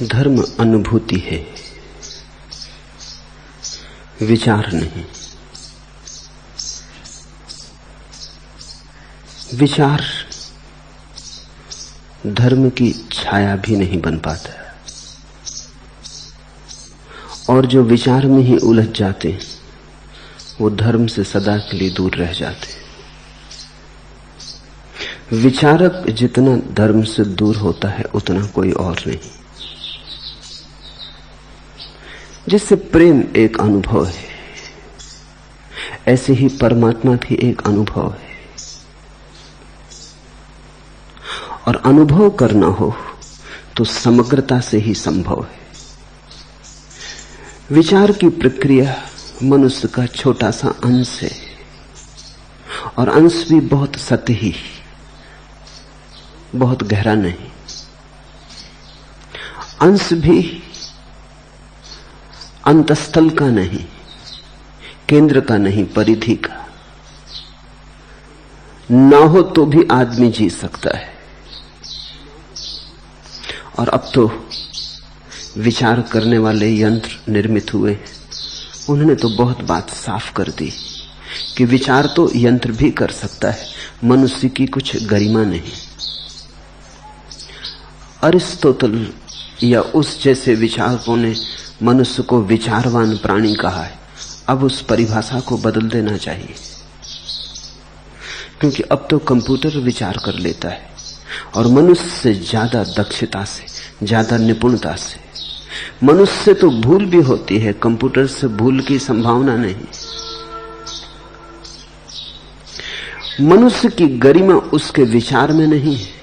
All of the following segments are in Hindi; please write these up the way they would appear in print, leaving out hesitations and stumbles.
धर्म अनुभूति है, विचार नहीं। विचार धर्म की छाया भी नहीं बन पाता, और जो विचार में ही उलझ जाते हैं वो धर्म से सदा के लिए दूर रह जाते हैं। विचारक जितना धर्म से दूर होता है उतना कोई और नहीं। जिससे प्रेम एक अनुभव है, ऐसे ही परमात्मा भी एक अनुभव है। और अनुभव करना हो तो समग्रता से ही संभव है। विचार की प्रक्रिया मनुष्य का छोटा सा अंश है, और अंश भी बहुत सतही, बहुत गहरा नहीं। अंश भी अंतस्थल का नहीं, केंद्र का नहीं, परिधि का। ना हो तो भी आदमी जी सकता है। और अब तो विचार करने वाले यंत्र निर्मित हुए, उन्होंने तो बहुत बात साफ कर दी कि विचार तो यंत्र भी कर सकता है, मनुष्य की कुछ गरिमा नहीं। अरिस्टोटल या उस जैसे विचारकों ने मनुष्य को विचारवान प्राणी कहा है। अब उस परिभाषा को बदल देना चाहिए, क्योंकि अब तो कंप्यूटर विचार कर लेता है, और मनुष्य से ज्यादा दक्षता से, ज्यादा निपुणता से। मनुष्य से तो भूल भी होती है, कंप्यूटर से भूल की संभावना नहीं। मनुष्य की गरिमा उसके विचार में नहीं है,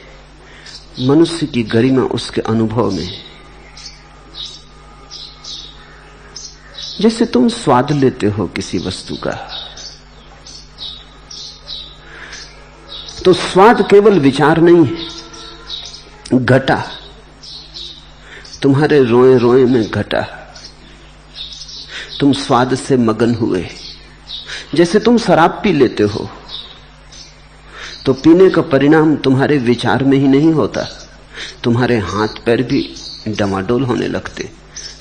मनुष्य की गरिमा उसके अनुभव में है। जैसे तुम स्वाद लेते हो किसी वस्तु का, तो स्वाद केवल विचार नहीं है, घटा तुम्हारे रोए रोए में घटा, तुम स्वाद से मगन हुए। जैसे तुम शराब पी लेते हो तो पीने का परिणाम तुम्हारे विचार में ही नहीं होता, तुम्हारे हाथ पैर भी डमाडोल होने लगते।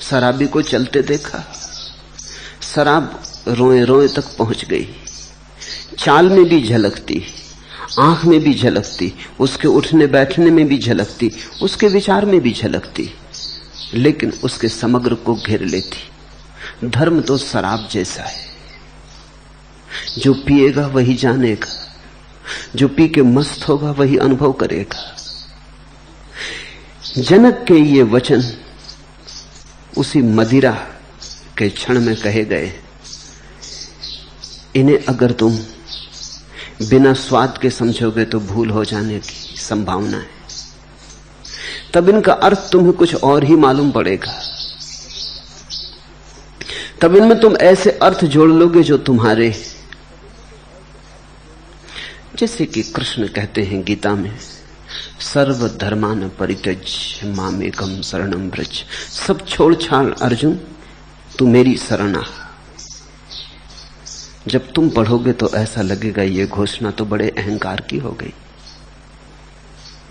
शराबी को चलते देखा, शराब रोए रोए तक पहुंच गई, चाल में भी झलकती, आंख में भी झलकती, उसके उठने बैठने में भी झलकती, उसके विचार में भी झलकती, लेकिन उसके समग्र को घेर लेती। धर्म तो शराब जैसा है, जो पिएगा वही जानेगा, जो पी के मस्त होगा वही अनुभव करेगा। जनक के ये वचन उसी मदिरा के क्षण में कहे गए। इन्हें अगर तुम बिना स्वाद के समझोगे तो भूल हो जाने की संभावना है। तब इनका अर्थ तुम्हें कुछ और ही मालूम पड़ेगा। तब इनमें तुम ऐसे अर्थ जोड़ लोगे जो तुम्हारे, जैसे कि कृष्ण कहते हैं गीता में, सर्व धर्मान परित्यज्य मामेकम शरणम व्रज। सब छोड़ छाड़ अर्जुन, तू मेरी शरण आ। जब तुम पढ़ोगे तो ऐसा लगेगा ये घोषणा तो बड़े अहंकार की हो गई।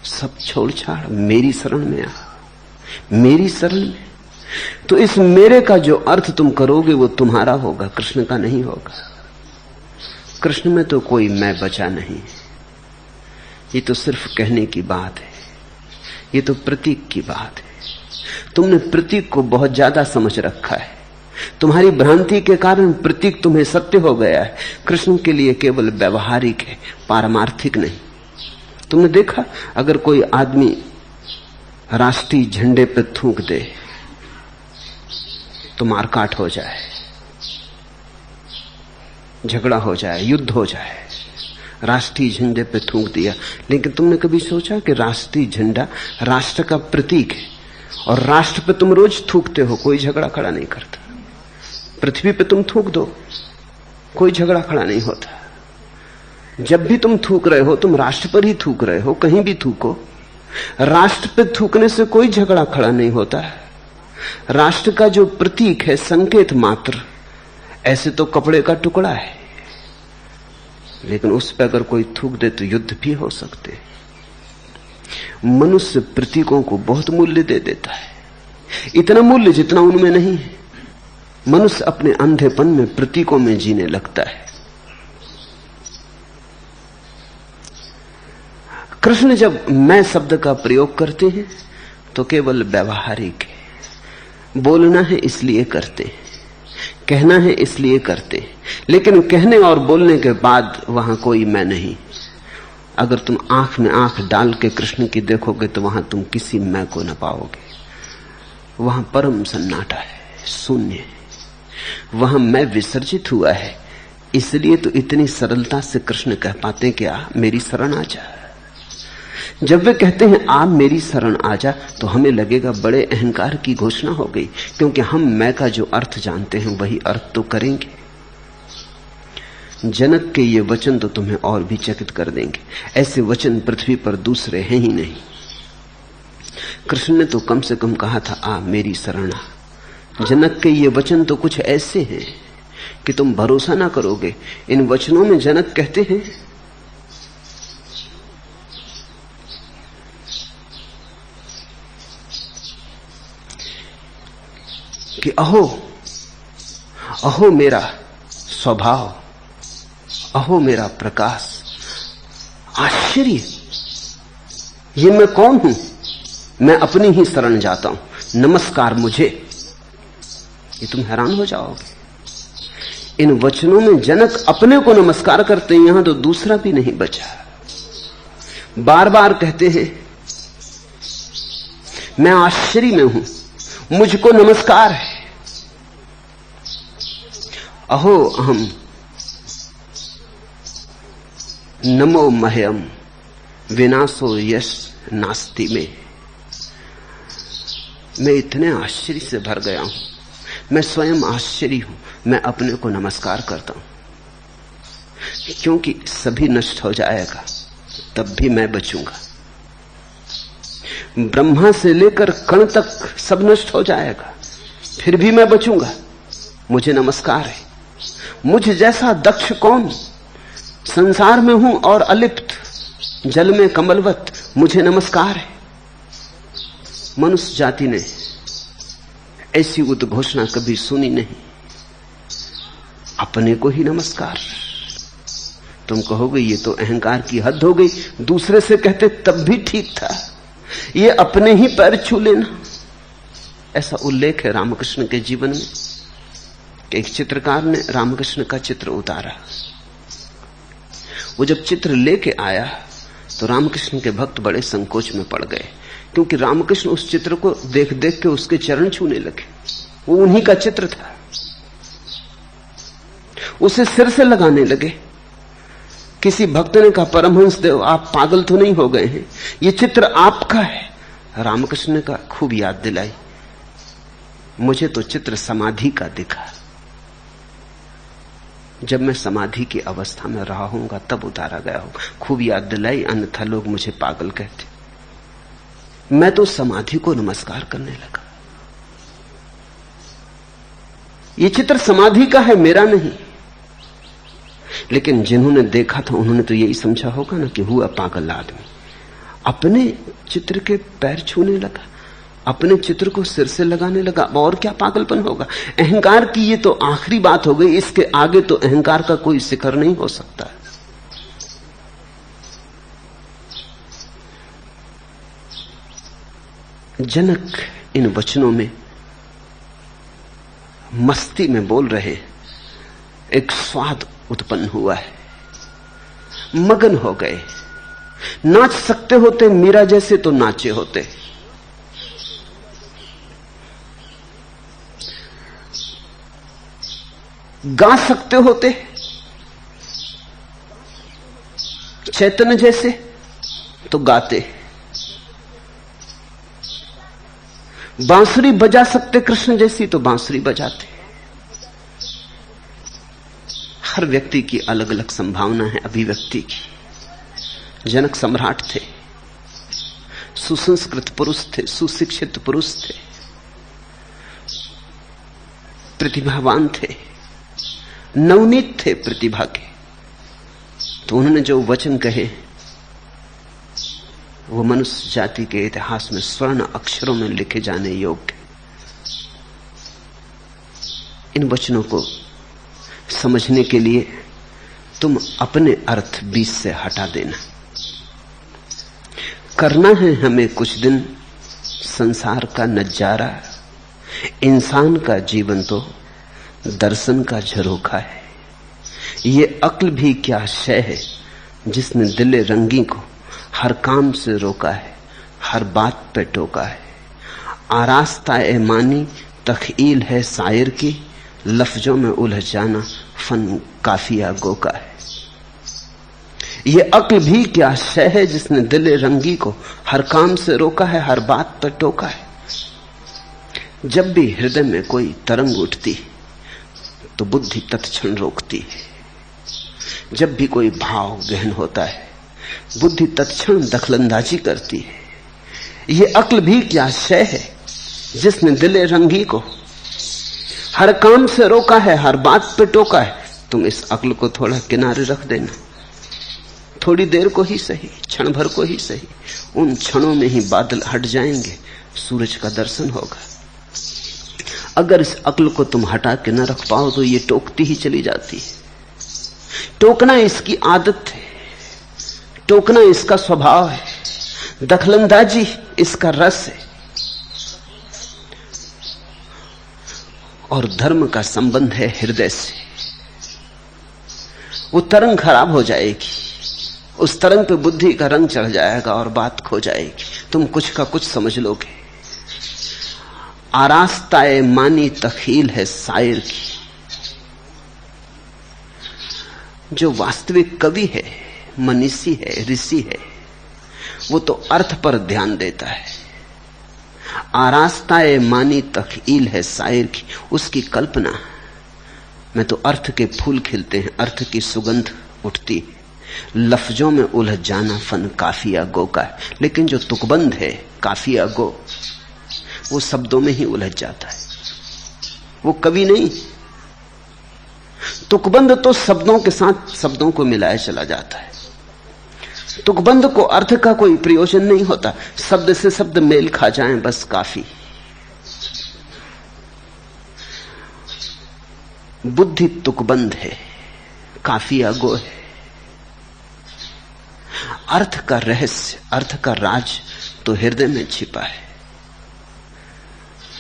सब छोड़ छाड़ मेरी शरण में आ, मेरी शरण में। तो इस मेरे का जो अर्थ तुम करोगे वो तुम्हारा होगा, कृष्ण का नहीं होगा। कृष्ण में तो कोई मैं बचा नहीं। ये तो सिर्फ कहने की बात है, ये तो प्रतीक की बात है। तुमने प्रतीक को बहुत ज्यादा समझ रखा है। तुम्हारी भ्रांति के कारण प्रतीक तुम्हें सत्य हो गया है। कृष्ण के लिए केवल व्यवहारिक है, पारमार्थिक नहीं। तुमने देखा, अगर कोई आदमी राष्ट्रीय झंडे पे थूक दे तो मारकाट हो जाए, झगड़ा हो जाए, युद्ध हो जाए। राष्ट्रीय झंडे पे थूक दिया। लेकिन तुमने कभी सोचा कि राष्ट्रीय झंडा राष्ट्र का प्रतीक है, और राष्ट्र पे तुम रोज थूकते हो, कोई झगड़ा खड़ा नहीं करता। पृथ्वी पे तुम थूक दो, कोई झगड़ा खड़ा नहीं होता। जब भी तुम थूक रहे हो, तुम राष्ट्र पर ही थूक रहे हो। कहीं भी थूको, राष्ट्र पे थूकने से कोई झगड़ा खड़ा नहीं होता। राष्ट्र का जो प्रतीक है, संकेत मात्र, ऐसे तो कपड़े का टुकड़ा है, लेकिन उस पर अगर कोई थूक दे तो युद्ध भी हो सकते। मनुष्य प्रतीकों को बहुत मूल्य दे देता है। इतना मूल्य जितना उनमें नहीं है। मनुष्य अपने अंधेपन में प्रतीकों में जीने लगता है। कृष्ण जब मैं शब्द का प्रयोग करते हैं तो केवल व्यवहारिक है। बोलना है इसलिए करते हैं, कहना है इसलिए करते हैं, लेकिन कहने और बोलने के बाद वहां कोई मैं नहीं। अगर तुम आंख में आंख डाल के कृष्ण की देखोगे तो वहां तुम किसी मैं को न पाओगे। वहां परम सन्नाटा है, शून्य है। वहां मैं विसर्जित हुआ है। इसलिए तो इतनी सरलता से कृष्ण कह पाते कि आ मेरी शरण आ जा। जब वे कहते हैं आप मेरी शरण आ जा, तो हमें लगेगा बड़े अहंकार की घोषणा हो गई, क्योंकि हम मैं का जो अर्थ जानते हैं वही अर्थ तो करेंगे। जनक के ये वचन तो तुम्हें और भी चकित कर देंगे। ऐसे वचन पृथ्वी पर दूसरे हैं ही नहीं। कृष्ण ने तो कम से कम कहा था आ मेरी शरण आ। जनक के ये वचन तो कुछ ऐसे हैं कि तुम भरोसा ना करोगे। इन वचनों में जनक कहते हैं कि अहो अहो मेरा स्वभाव, अहो मेरा प्रकाश, आश्चर्य, ये मैं कौन हूं? मैं अपनी ही शरण जाता हूं, नमस्कार मुझे। ये तुम हैरान हो जाओगे। इन वचनों में जनक अपने को नमस्कार करते हैं, यहां तो दूसरा भी नहीं बचा। बार बार कहते हैं मैं आश्चर्य में हूं, मुझको नमस्कार है। अहो अहम नमो मह्यम विनाशो यश नास्ति में। मैं इतने आश्चर्य से भर गया हूं, मैं स्वयं आश्चर्य हूं। मैं अपने को नमस्कार करता हूं, क्योंकि सभी नष्ट हो जाएगा तब भी मैं बचूंगा। ब्रह्मा से लेकर कण तक सब नष्ट हो जाएगा, फिर भी मैं बचूंगा। मुझे नमस्कार है। मुझ जैसा दक्ष कौन? संसार में हूं और अलिप्त, जल में कमलवत, मुझे नमस्कार है। मनुष्य जाति ने ऐसी उद्घोषणा कभी सुनी नहीं। अपने को ही नमस्कार। तुम कहोगे ये तो अहंकार की हद हो गई, दूसरे से कहते तब भी ठीक था, ये अपने ही पैर छू लेना। ऐसा उल्लेख है रामकृष्ण के जीवन में कि एक चित्रकार ने रामकृष्ण का चित्र उतारा। वो जब चित्र लेके आया तो रामकृष्ण के भक्त बड़े संकोच में पड़ गए, क्योंकि रामकृष्ण उस चित्र को देख देख के उसके चरण छूने लगे। वो उन्हीं का चित्र था। उसे सिर से लगाने लगे। किसी भक्त ने कहा परमहंस देव आप पागल तो नहीं हो गए हैं, ये चित्र आपका है। रामकृष्ण ने कहा खूब याद दिलाई, मुझे तो चित्र समाधि का दिखा। जब मैं समाधि की अवस्था में रहा हूंगा तब उतारा गया होगा। खूब याद दिलाई, अन्यथा लोग मुझे पागल कहते। मैं तो समाधि को नमस्कार करने लगा। ये चित्र समाधि का है, मेरा नहीं। लेकिन जिन्होंने देखा था उन्होंने तो यही समझा होगा ना कि हुआ पागल आदमी। अपने चित्र के पैर छूने लगा, अपने चित्र को सिर से लगाने लगा। और क्या पागलपन होगा? अहंकार की ये तो आखिरी बात हो गई। इसके आगे तो अहंकार का कोई शिखर नहीं हो सकता। जनक इन वचनों में मस्ती में बोल रहे, एक स्वाद उत्पन्न हुआ है। मगन हो गए। नाच सकते होते मीरा जैसे तो नाचे होते। गा सकते होते चैतन्य जैसे तो गाते। बांसुरी बजा सकते कृष्ण जैसी तो बांसुरी बजाते। हर व्यक्ति की अलग अलग संभावना है अभिव्यक्ति की। जनक सम्राट थे, सुसंस्कृत पुरुष थे, सुशिक्षित पुरुष थे, प्रतिभावान थे, नवनीत थे प्रतिभा के। तो उन्होंने जो वचन कहे वो मनुष्य जाति के इतिहास में स्वर्ण अक्षरों में लिखे जाने योग्य। इन वचनों को समझने के लिए तुम अपने अर्थ बीच से हटा देना। करना है हमें कुछ दिन संसार का नजारा, इंसान का जीवन तो दर्शन का झरोखा है। ये अक्ल भी क्या शय है जिसने दिले रंगी को हर काम से रोका है, हर बात पे टोका है। आरास्ता ए मानी तखील है शायर की, लफ्जों में उलझ जाना फन काफिया गो का है। ये अक्ल भी क्या शय है जिसने दिले रंगी को हर काम से रोका है, हर बात पर टोका है। जब भी हृदय में कोई तरंग उठती तो बुद्धि तत्क्षण रोकती है। जब भी कोई भाव गहन होता है बुद्धि तत्क्षण दखलंदाजी करती है। ये अक्ल भी क्या शय है जिसने दिले रंगी को हर काम से रोका है, हर बात पे टोका है। तुम इस अक्ल को थोड़ा किनारे रख देना, थोड़ी देर को ही सही, क्षण भर को ही सही। उन क्षणों में ही बादल हट जाएंगे, सूरज का दर्शन होगा। अगर इस अक्ल को तुम हटा के न रख पाओ तो ये टोकती ही चली जाती है। टोकना इसकी आदत है, टोकना इसका स्वभाव है, दखलंदाजी इसका रस है। और धर्म का संबंध है हृदय से। वो तरंग खराब हो जाएगी, उस तरंग पे बुद्धि का रंग चढ़ जाएगा और बात खो जाएगी। तुम कुछ का कुछ समझ लोगे। आरास्ताए मानी तखील है शायर की। जो वास्तविक कवि है, मनीषी है, ऋषि है, वो तो अर्थ पर ध्यान देता है। आरास्ताए मानी तखील है शायर की, उसकी कल्पना में तो अर्थ के फूल खिलते हैं, अर्थ की सुगंध उठती है। लफ्जों में उलझ जाना फन काफिया गो का है। लेकिन जो तुकबंद है काफिया गो, वो शब्दों में ही उलझ जाता है, वो कवि नहीं। तुकबंद तो शब्दों के साथ शब्दों को मिलाए चला जाता है। तुकबंद को अर्थ का कोई प्रयोजन नहीं होता, शब्द से शब्द मेल खा जाएं बस काफी। बुद्धि तुकबंद है, काफिया गो है। अर्थ का रहस्य, अर्थ का राज तो हृदय में छिपा है।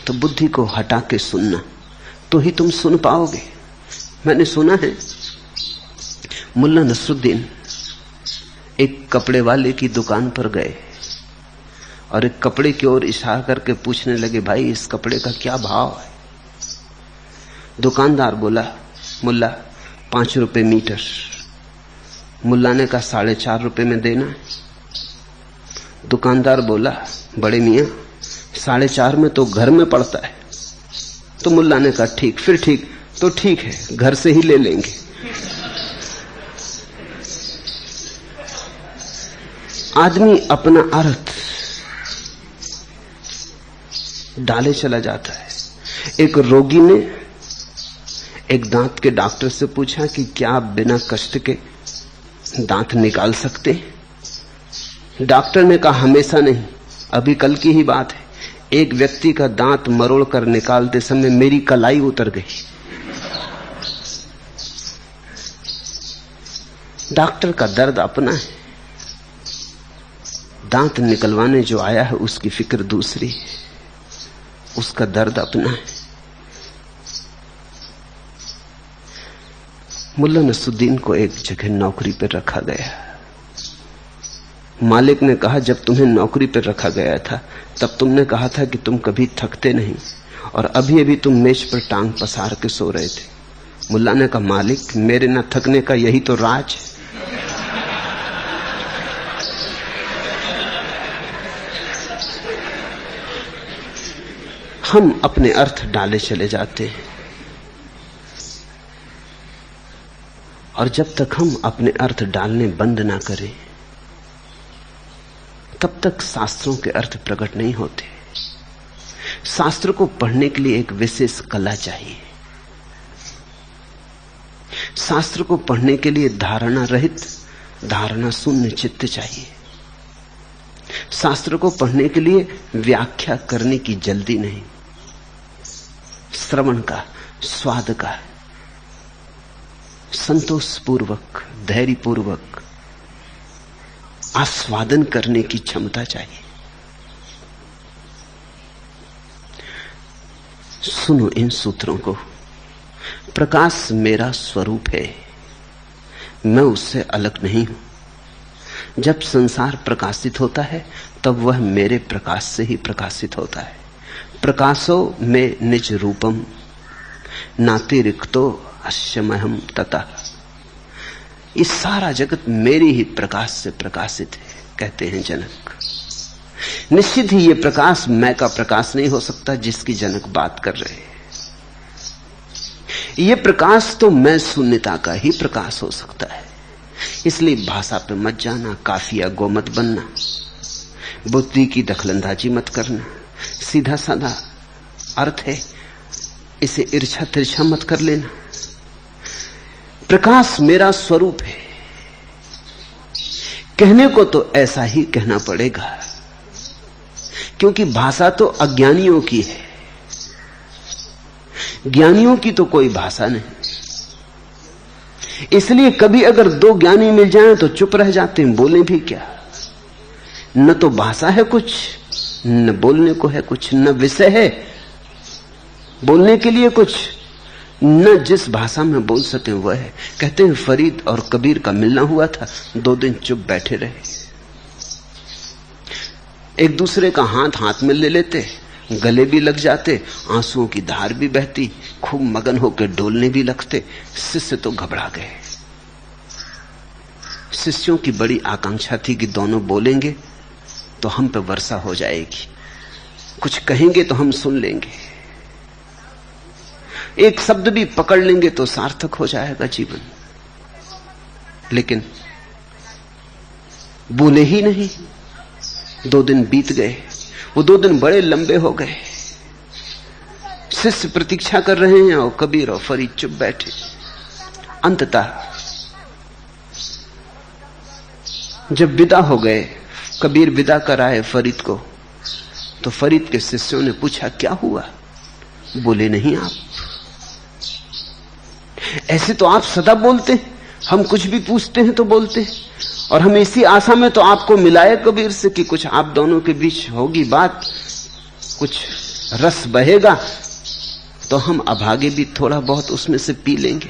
तो बुद्धि को हटा के सुनना, तो ही तुम सुन पाओगे। मैंने सुना है मुल्ला नसरुद्दीन एक कपड़े वाले की दुकान पर गए और एक कपड़े की ओर इशारा करके पूछने लगे, भाई इस कपड़े का क्या भाव है? दुकानदार बोला, मुल्ला 5 रुपए मीटर। मुल्ला ने कहा 4.5 रुपए में देना है। दुकानदार बोला, बड़े मियां 4.5 में तो घर में पड़ता है। तो मुल्ला ने कहा ठीक, फिर ठीक तो ठीक है, घर से ही ले लेंगे। आदमी अपना अर्थ डाले चला जाता है। एक रोगी ने एक दांत के डॉक्टर से पूछा कि क्या आप बिना कष्ट के दांत निकाल सकते? डॉक्टर ने कहा हमेशा नहीं, अभी कल की ही बात है। एक व्यक्ति का दांत मरोड़ कर निकालते समय मेरी कलाई उतर गई। डॉक्टर का दर्द अपना है, दांत निकलवाने जो आया है उसकी फिक्र दूसरी है, उसका दर्द अपना है। मुल्ला नसरुद्दीन को एक जगह नौकरी पर रखा गया। मालिक ने कहा, जब तुम्हें नौकरी पर रखा गया था तब तुमने कहा था कि तुम कभी थकते नहीं, और अभी अभी तुम मेज पर टांग पसार के सो रहे थे। मुल्ला ने कहा, मालिक मेरे न थकने का यही तो राज है। हम अपने अर्थ डाले चले जाते हैं, और जब तक हम अपने अर्थ डालने बंद ना करें तब तक शास्त्रों के अर्थ प्रकट नहीं होते। शास्त्र को पढ़ने के लिए एक विशेष कला चाहिए। शास्त्र को पढ़ने के लिए धारणा रहित, धारणा शून्य चित्त चाहिए। शास्त्र को पढ़ने के लिए व्याख्या करने की जल्दी नहीं, श्रवण का, स्वाद का, संतोषपूर्वक, धैर्यपूर्वक आस्वादन करने की क्षमता चाहिए। सुनो इन सूत्रों को। प्रकाश मेरा स्वरूप है, मैं उससे अलग नहीं हूं। जब संसार प्रकाशित होता है तब वह मेरे प्रकाश से ही प्रकाशित होता है। प्रकाशो में निज रूपम नातिरिक्तो अश्यमहम तथा। इस सारा जगत मेरे ही प्रकाश से प्रकाशित है, कहते हैं जनक। निश्चित ही यह प्रकाश मैं का प्रकाश नहीं हो सकता जिसकी जनक बात कर रहे हैं। यह प्रकाश तो मैं शून्यता का ही प्रकाश हो सकता है। इसलिए भाषा पे मत जाना, काफिया गो मत बनना, बुद्धि की दखलंदाजी मत करना। सीधा साधा अर्थ है, इसे इर्छा तिरछा मत कर लेना। प्रकाश मेरा स्वरूप है, कहने को तो ऐसा ही कहना पड़ेगा, क्योंकि भाषा तो अज्ञानियों की है, ज्ञानियों की तो कोई भाषा नहीं। इसलिए कभी अगर दो ज्ञानी मिल जाएं तो चुप रह जाते हैं, बोले भी क्या। न तो भाषा है कुछ, न बोलने को है कुछ, न विषय है बोलने के लिए कुछ, न जिस भाषा में बोल सके वह है। कहते हैं फरीद और कबीर का मिलना हुआ था, 2 दिन चुप बैठे रहे, एक दूसरे का हाथ हाथ में ले लेते, गले भी लग जाते, आंसुओं की धार भी बहती, खूब मगन होकर डोलने भी लगते। शिष्य तो घबरा गए। शिष्यों की बड़ी आकांक्षा थी कि दोनों बोलेंगे तो हम पे वर्षा हो जाएगी, कुछ कहेंगे तो हम सुन लेंगे, एक शब्द भी पकड़ लेंगे तो सार्थक हो जाएगा जीवन। लेकिन बोले ही नहीं। 2 दिन बीत गए, वो 2 दिन बड़े लंबे हो गए। शिष्य प्रतीक्षा कर रहे हैं और कबीर और फरीद चुप बैठे। अंततः जब विदा हो गए, कबीर विदा कराए फरीद को, तो फरीद के शिष्यों ने पूछा क्या हुआ, बोले नहीं आप। ऐसे तो आप सदा बोलते, हम कुछ भी पूछते हैं तो बोलते, और हम इसी आशा में तो आपको मिलाए कबीर से कि कुछ आप दोनों के बीच होगी बात, कुछ रस बहेगा, तो हम अभागे भी थोड़ा बहुत उसमें से पी लेंगे।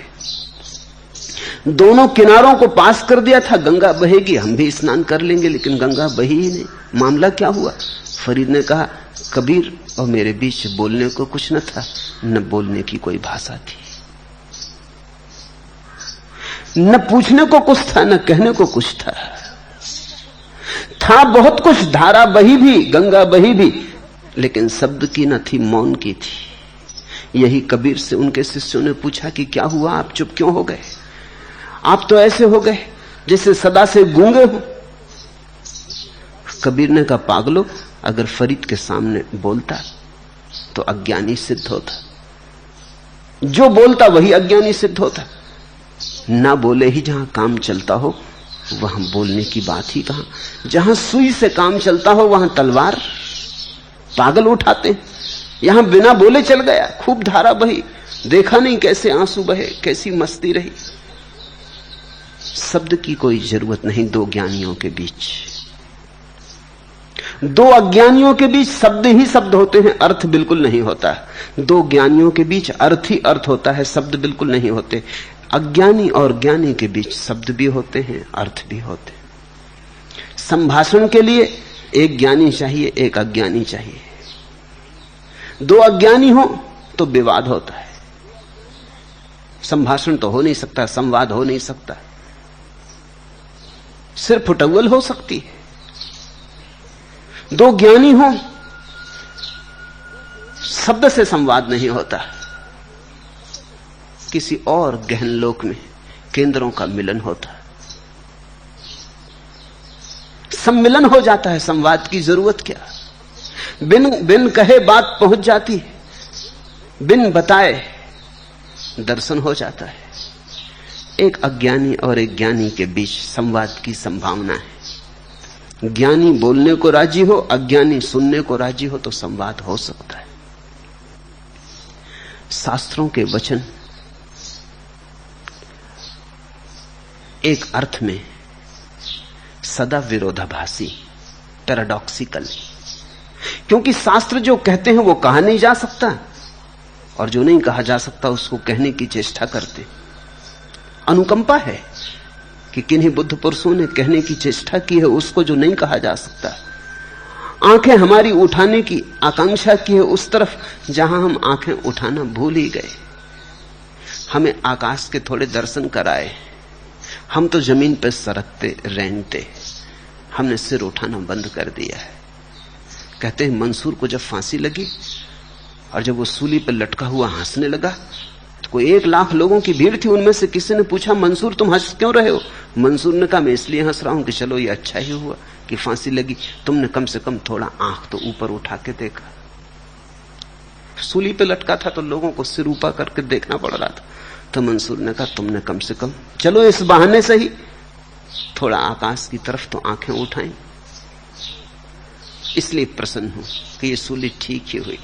दोनों किनारों को पास कर दिया था, गंगा बहेगी, हम भी स्नान कर लेंगे, लेकिन गंगा बही ही नहीं। मामला क्या हुआ? फरीद ने कहा कबीर और मेरे बीच बोलने को कुछ न था, न बोलने की कोई भाषा थी, न पूछने को कुछ था, न कहने को कुछ था बहुत कुछ, धारा बही भी, गंगा बही भी, लेकिन शब्द की न थी, मौन की थी। यही कबीर से उनके शिष्यों ने पूछा कि क्या हुआ, आप चुप क्यों हो गए? आप तो ऐसे हो गए जैसे सदा से गूंगे हो। कबीर ने कहा पागलो, अगर फरीद के सामने बोलता तो अज्ञानी सिद्ध होता, जो बोलता वही अज्ञानी सिद्ध होता। ना बोले ही जहां काम चलता हो वहां बोलने की बात ही कहां। जहां सुई से काम चलता हो वहां तलवार पागल उठाते। यहां बिना बोले चल गया, खूब धारा बही, देखा नहीं कैसे आंसू बहे, कैसी मस्ती रही। शब्द की कोई जरूरत नहीं दो ज्ञानियों के बीच। दो अज्ञानियों के बीच शब्द ही शब्द होते हैं, अर्थ बिल्कुल नहीं होता। दो ज्ञानियों के बीच अर्थ ही अर्थ होता है, शब्द बिल्कुल नहीं होते। अज्ञानी और ज्ञानी के बीच शब्द भी होते हैं, अर्थ भी होते हैं। संभाषण के लिए एक ज्ञानी चाहिए, एक अज्ञानी चाहिए। दो अज्ञानी हो तो विवाद होता है, संभाषण तो हो नहीं सकता, संवाद हो नहीं सकता, सिर्फ फुटअव्वल हो सकती है। दो ज्ञानी हो, शब्द से संवाद नहीं होता, किसी और गहन लोक में केंद्रों का मिलन होता, सम्मिलन हो जाता है। संवाद की जरूरत क्या? बिन कहे बात पहुंच जाती है, बिन बताए दर्शन हो जाता है। एक अज्ञानी और एक ज्ञानी के बीच संवाद की संभावना है। ज्ञानी बोलने को राजी हो, अज्ञानी सुनने को राजी हो तो संवाद हो सकता है। शास्त्रों के वचन एक अर्थ में सदा विरोधाभासी, पैराडॉक्सिकल, क्योंकि शास्त्र जो कहते हैं वो कहा नहीं जा सकता और जो नहीं कहा जा सकता उसको कहने की चेष्टा करते। अनुकंपा है कि किन्हीं बुद्ध पुरुषों ने कहने की चेष्टा की है उसको जो नहीं कहा जा सकता। आंखें हमारी उठाने की आकांक्षा की है उस तरफ जहां हम आंखें उठाना भूल ही गए। हमें आकाश के थोड़े दर्शन कराए, हम तो जमीन पर सरकते रेंगते, हमने सिर उठाना बंद कर दिया है। कहते हैं मंसूर को जब फांसी लगी और जब वो सूली पर लटका हुआ हंसने लगा तो कोई 1 लाख लोगों की भीड़ थी, उनमें से किसी ने पूछा मंसूर तुम हंस क्यों रहे हो? मंसूर ने कहा मैं इसलिए हंस रहा हूं कि चलो ये अच्छा ही हुआ कि फांसी लगी, तुमने कम से कम थोड़ा आंख तो ऊपर उठा के देखा। सूली पे लटका था तो लोगों को सिर ऊपर करके देखना पड़ रहा था, तो मंसूर ने कहा तुमने कम से कम चलो इस बहाने से ही थोड़ा आकाश की तरफ तो आंखें उठाएं। इसलिए प्रसन्न हूं कि ये सूली ठीक ही हुई।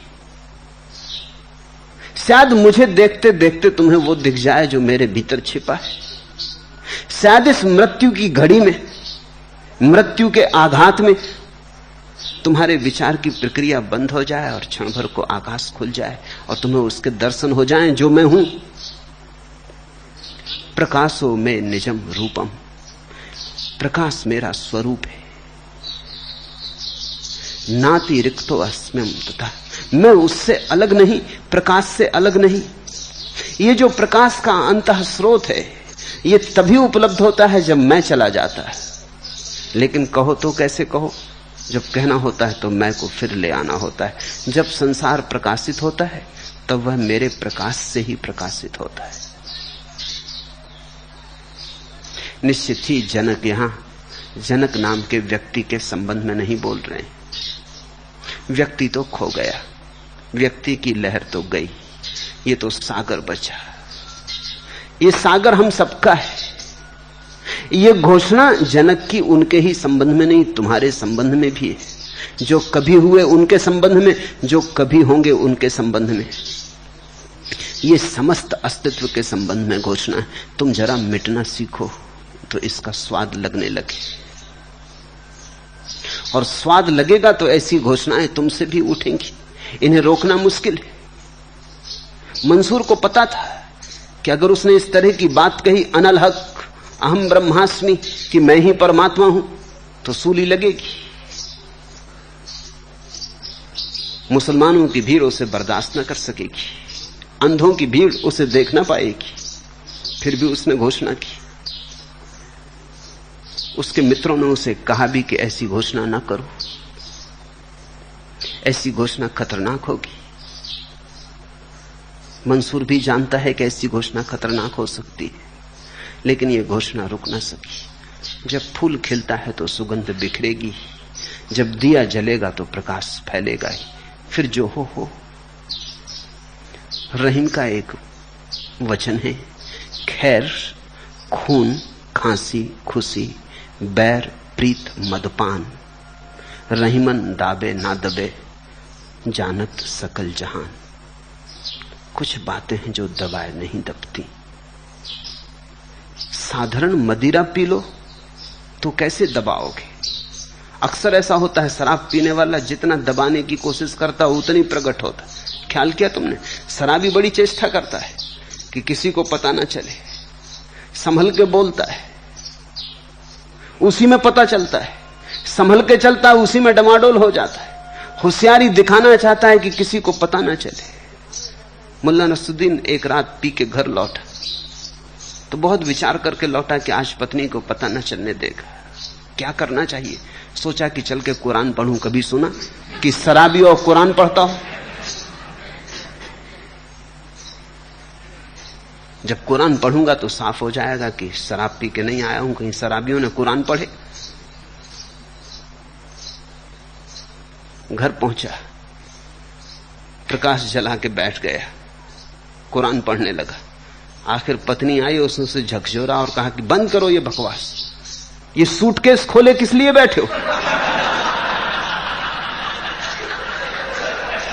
शायद मुझे देखते देखते तुम्हें वो दिख जाए जो मेरे भीतर छिपा है। शायद इस मृत्यु की घड़ी में, मृत्यु के आघात में तुम्हारे विचार की प्रक्रिया बंद हो जाए और क्षण भर को आकाश खुल जाए और तुम्हें उसके दर्शन हो जाएं जो मैं हूं। प्रकाशो में निजम रूपम, प्रकाश मेरा स्वरूप है। नाति रिक्तो अस्म्यम, तथा मैं उससे अलग नहीं, प्रकाश से अलग नहीं। ये जो प्रकाश का अंतः स्रोत है ये तभी उपलब्ध होता है जब मैं चला जाता है। लेकिन कहो तो कैसे कहो, जब कहना होता है तो मैं को फिर ले आना होता है। जब संसार प्रकाशित होता है तब वह मेरे प्रकाश से ही प्रकाशित होता है। निश्चित ही जनक यहां जनक नाम के व्यक्ति के संबंध में नहीं बोल रहे हैं। व्यक्ति तो खो गया, व्यक्ति की लहर तो गई, ये तो सागर बचा। ये सागर हम सबका है। ये घोषणा जनक की उनके ही संबंध में नहीं, तुम्हारे संबंध में भी है। जो कभी हुए उनके संबंध में, जो कभी होंगे उनके संबंध में। ये समस्त अस्तित्व के संबंध में घोषणा है। तुम जरा मिटना सीखो तो इसका स्वाद लगने लगे, और स्वाद लगेगा तो ऐसी घोषणाएं तुमसे भी उठेंगी। इन्हें रोकना मुश्किल है। मंसूर को पता था कि अगर उसने इस तरह की बात कही, अनल हक अहम ब्रह्मास्मि, कि मैं ही परमात्मा हूं, तो सूली लगेगी। मुसलमानों की भीड़ उसे बर्दाश्त न कर सकेगी, अंधों की भीड़ उसे देख ना पाएगी। फिर भी उसने घोषणा की। उसके मित्रों ने उसे कहा भी कि ऐसी घोषणा ना करो, ऐसी घोषणा खतरनाक होगी। मंसूर भी जानता है कि ऐसी घोषणा खतरनाक हो सकती है, लेकिन यह घोषणा रुक ना सकी। जब फूल खिलता है तो सुगंध बिखरेगी, जब दिया जलेगा तो प्रकाश फैलेगा ही। फिर जो हो। रहीम का एक वचन है, खैर खून खांसी खुशी बैर प्रीत मदपान, रहीमन दाबे ना दबे जानत सकल जहान। कुछ बातें हैं जो दबाए नहीं दबती। साधारण मदिरा पी लो तो कैसे दबाओगे? अक्सर ऐसा होता है, शराब पीने वाला जितना दबाने की कोशिश करता है उतनी प्रकट होता है। ख्याल किया तुमने? शराबी बड़ी चेष्टा करता है कि किसी को पता ना चले, संभल के बोलता है, उसी में पता चलता है, संभल के चलता है, उसी में डमाडोल हो जाता है। होशियारी दिखाना चाहता है कि किसी को पता ना चले। मुल्ला नसरुद्दीन एक रात पी के घर लौटा तो बहुत विचार करके लौटा कि आज पत्नी को पता न चलने देगा, क्या करना चाहिए। सोचा कि चल के कुरान पढ़ूं। कभी सुना कि शराबी और कुरान पढ़ता हो? जब कुरान पढ़ूंगा तो साफ हो जाएगा कि शराब पी के नहीं आया हूं, कहीं शराबियों ने कुरान पढ़े। घर पहुंचा, प्रकाश जला के बैठ गया, कुरान पढ़ने लगा। आखिर पत्नी आई, उसने उसे झकझोरा और कहा कि बंद करो ये बकवास, ये सूटकेस खोले किस लिए बैठे हो?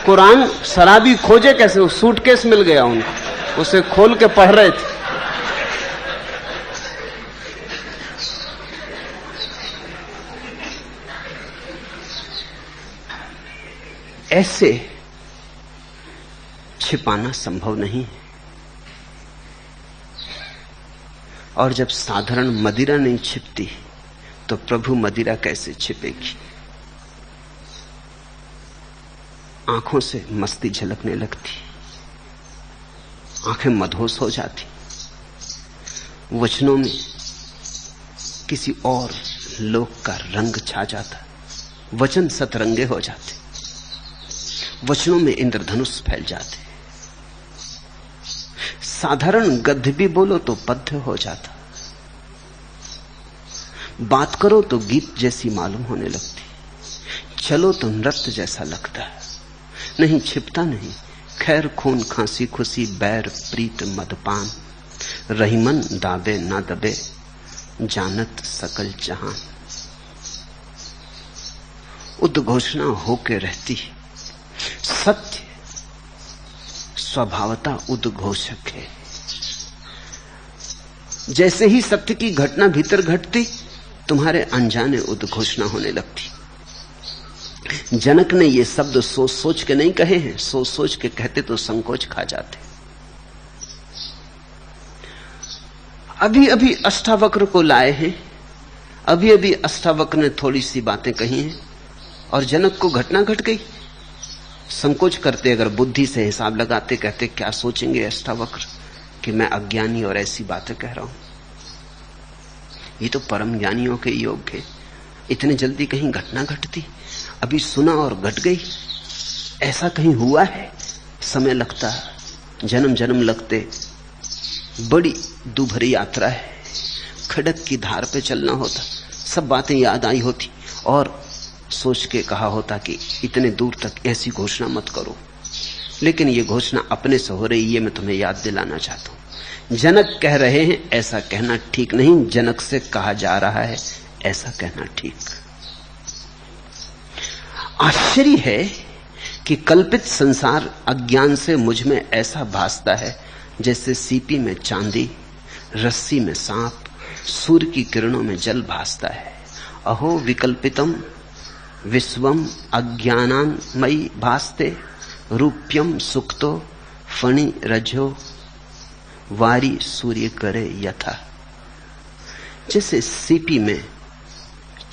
कुरान शराबी खोजे कैसे? वो सूटकेस मिल गया उनको, उसे खोल के पढ़ रहे थे। ऐसे छिपाना संभव नहीं है। और जब साधारण मदिरा नहीं छिपती तो प्रभु मदिरा कैसे छिपेगी? आंखों से मस्ती झलकने लगती, आंखें मदहोश हो जाती, वचनों में किसी और लोक का रंग छा जाता, वचन सतरंगे हो जाते, वचनों में इंद्रधनुष फैल जाते। साधारण गद्य भी बोलो तो पद्य हो जाता, बात करो तो गीत जैसी मालूम होने लगती, चलो तो नृत्य जैसा लगता है। नहीं, छिपता नहीं। खैर खून खांसी खुशी बैर प्रीत मदपान, रहीमन दाबे ना दबे जानत सकल जहान। उद्घोषणा होके रहती, सत्य स्वभावता उद्घोषक है। जैसे ही सत्य की घटना भीतर घटती, तुम्हारे अनजाने उद्घोषणा होने लगती। जनक ने ये शब्द सोच सोच के नहीं कहे हैं, सोच सोच के कहते तो संकोच खा जाते। अभी अभी अष्टावक्र को लाए हैं, अभी अभी अष्टावक्र ने थोड़ी सी बातें कही हैं और जनक को घटना घट गई। संकोच करते, अगर बुद्धि से हिसाब लगाते, कहते क्या सोचेंगे अष्टावक्र कि मैं अज्ञानी और ऐसी बातें कह रहा हूं। ये तो परम ज्ञानियों के योग है। इतने जल्दी कहीं घटना घटती, अभी सुना और घट गई, ऐसा कहीं हुआ है? समय लगता, जन्म जन्म लगते, बड़ी दुभरी यात्रा है, खड़क की धार पे चलना होता। सब बातें याद आई होती और सोच के कहा होता कि इतने दूर तक ऐसी घोषणा मत करो। लेकिन ये घोषणा अपने से हो रही, ये मैं तुम्हें याद दिलाना चाहता हूं। जनक कह रहे हैं ऐसा कहना ठीक नहीं, जनक से कहा जा रहा है ऐसा कहना ठीक। आश्चर्य है कि कल्पित संसार अज्ञान से मुझ में ऐसा भासता है जैसे सीपी में चांदी, रस्सी में सांप, सूर्य की किरणों में जल भासता है। अहो विकल्पितम विश्वम अज्ञानान्मयी भासते, रूप्यम सुक्तो फणि रजो वारी सूर्य करे यथा। जैसे सीपी में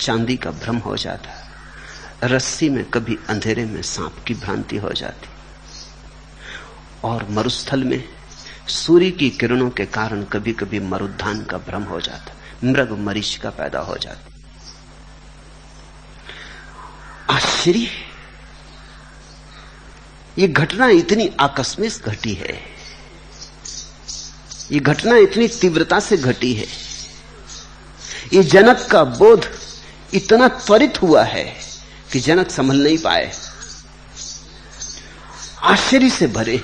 चांदी का भ्रम हो जाता, रस्सी में कभी अंधेरे में सांप की भ्रांति हो जाती, और मरुस्थल में सूर्य की किरणों के कारण कभी कभी मरुद्धान का भ्रम हो जाता, मृग मरीचिका पैदा हो जाती। आश्चर्य, ये घटना इतनी आकस्मिक घटी है, ये घटना इतनी तीव्रता से घटी है, ये जनक का बोध इतना त्वरित हुआ है कि जनक संभल नहीं पाए, आश्चर्य से भरे,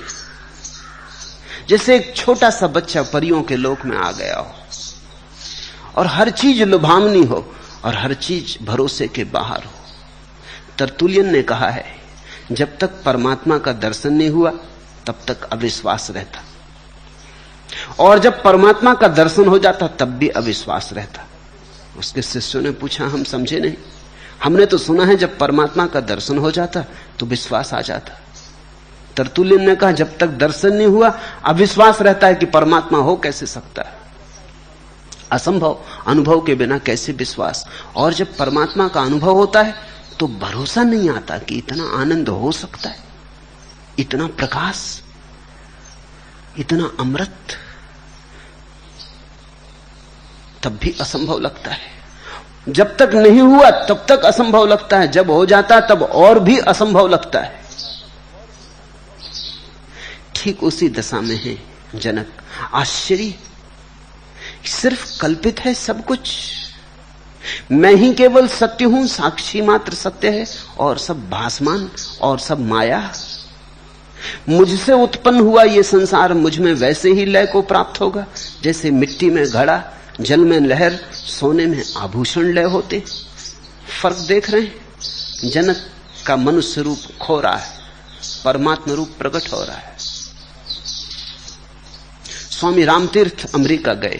जैसे एक छोटा सा बच्चा परियों के लोक में आ गया हो और हर चीज लुभावनी हो और हर चीज भरोसे के बाहर हो। तरतुलियन ने कहा है, जब तक परमात्मा का दर्शन नहीं हुआ तब तक अविश्वास रहता, और जब परमात्मा का दर्शन हो जाता तब भी अविश्वास रहता। उसके शिष्यों ने पूछा, हम समझे नहीं, हमने तो सुना है जब परमात्मा का दर्शन हो जाता तो विश्वास आ जाता। तरतुलियन ने कहा, जब तक दर्शन नहीं हुआ अविश्वास रहता है कि परमात्मा हो कैसे सकता है, असंभव, अनुभव के बिना कैसे विश्वास। और जब परमात्मा का अनुभव होता है तो भरोसा नहीं आता कि इतना आनंद हो सकता है, इतना प्रकाश, इतना अमृत, तब भी असंभव लगता है। जब तक नहीं हुआ तब तक असंभव लगता है, जब हो जाता तब और भी असंभव लगता है। ठीक उसी दशा में है जनक। आश्चर्य, सिर्फ कल्पित है सब कुछ, मैं ही केवल सत्य हूं, साक्षी मात्र सत्य है और सब भासमान और सब माया। मुझसे उत्पन्न हुआ ये संसार मुझ में वैसे ही लय को प्राप्त होगा जैसे मिट्टी में घड़ा, जल में लहर, सोने में आभूषण लय होते। फर्क देख रहे हैं? जनक का मनुष्य रूप खो रहा है परमात्मा रूप प्रकट हो रहा है। स्वामी रामतीर्थ अमेरिका गए,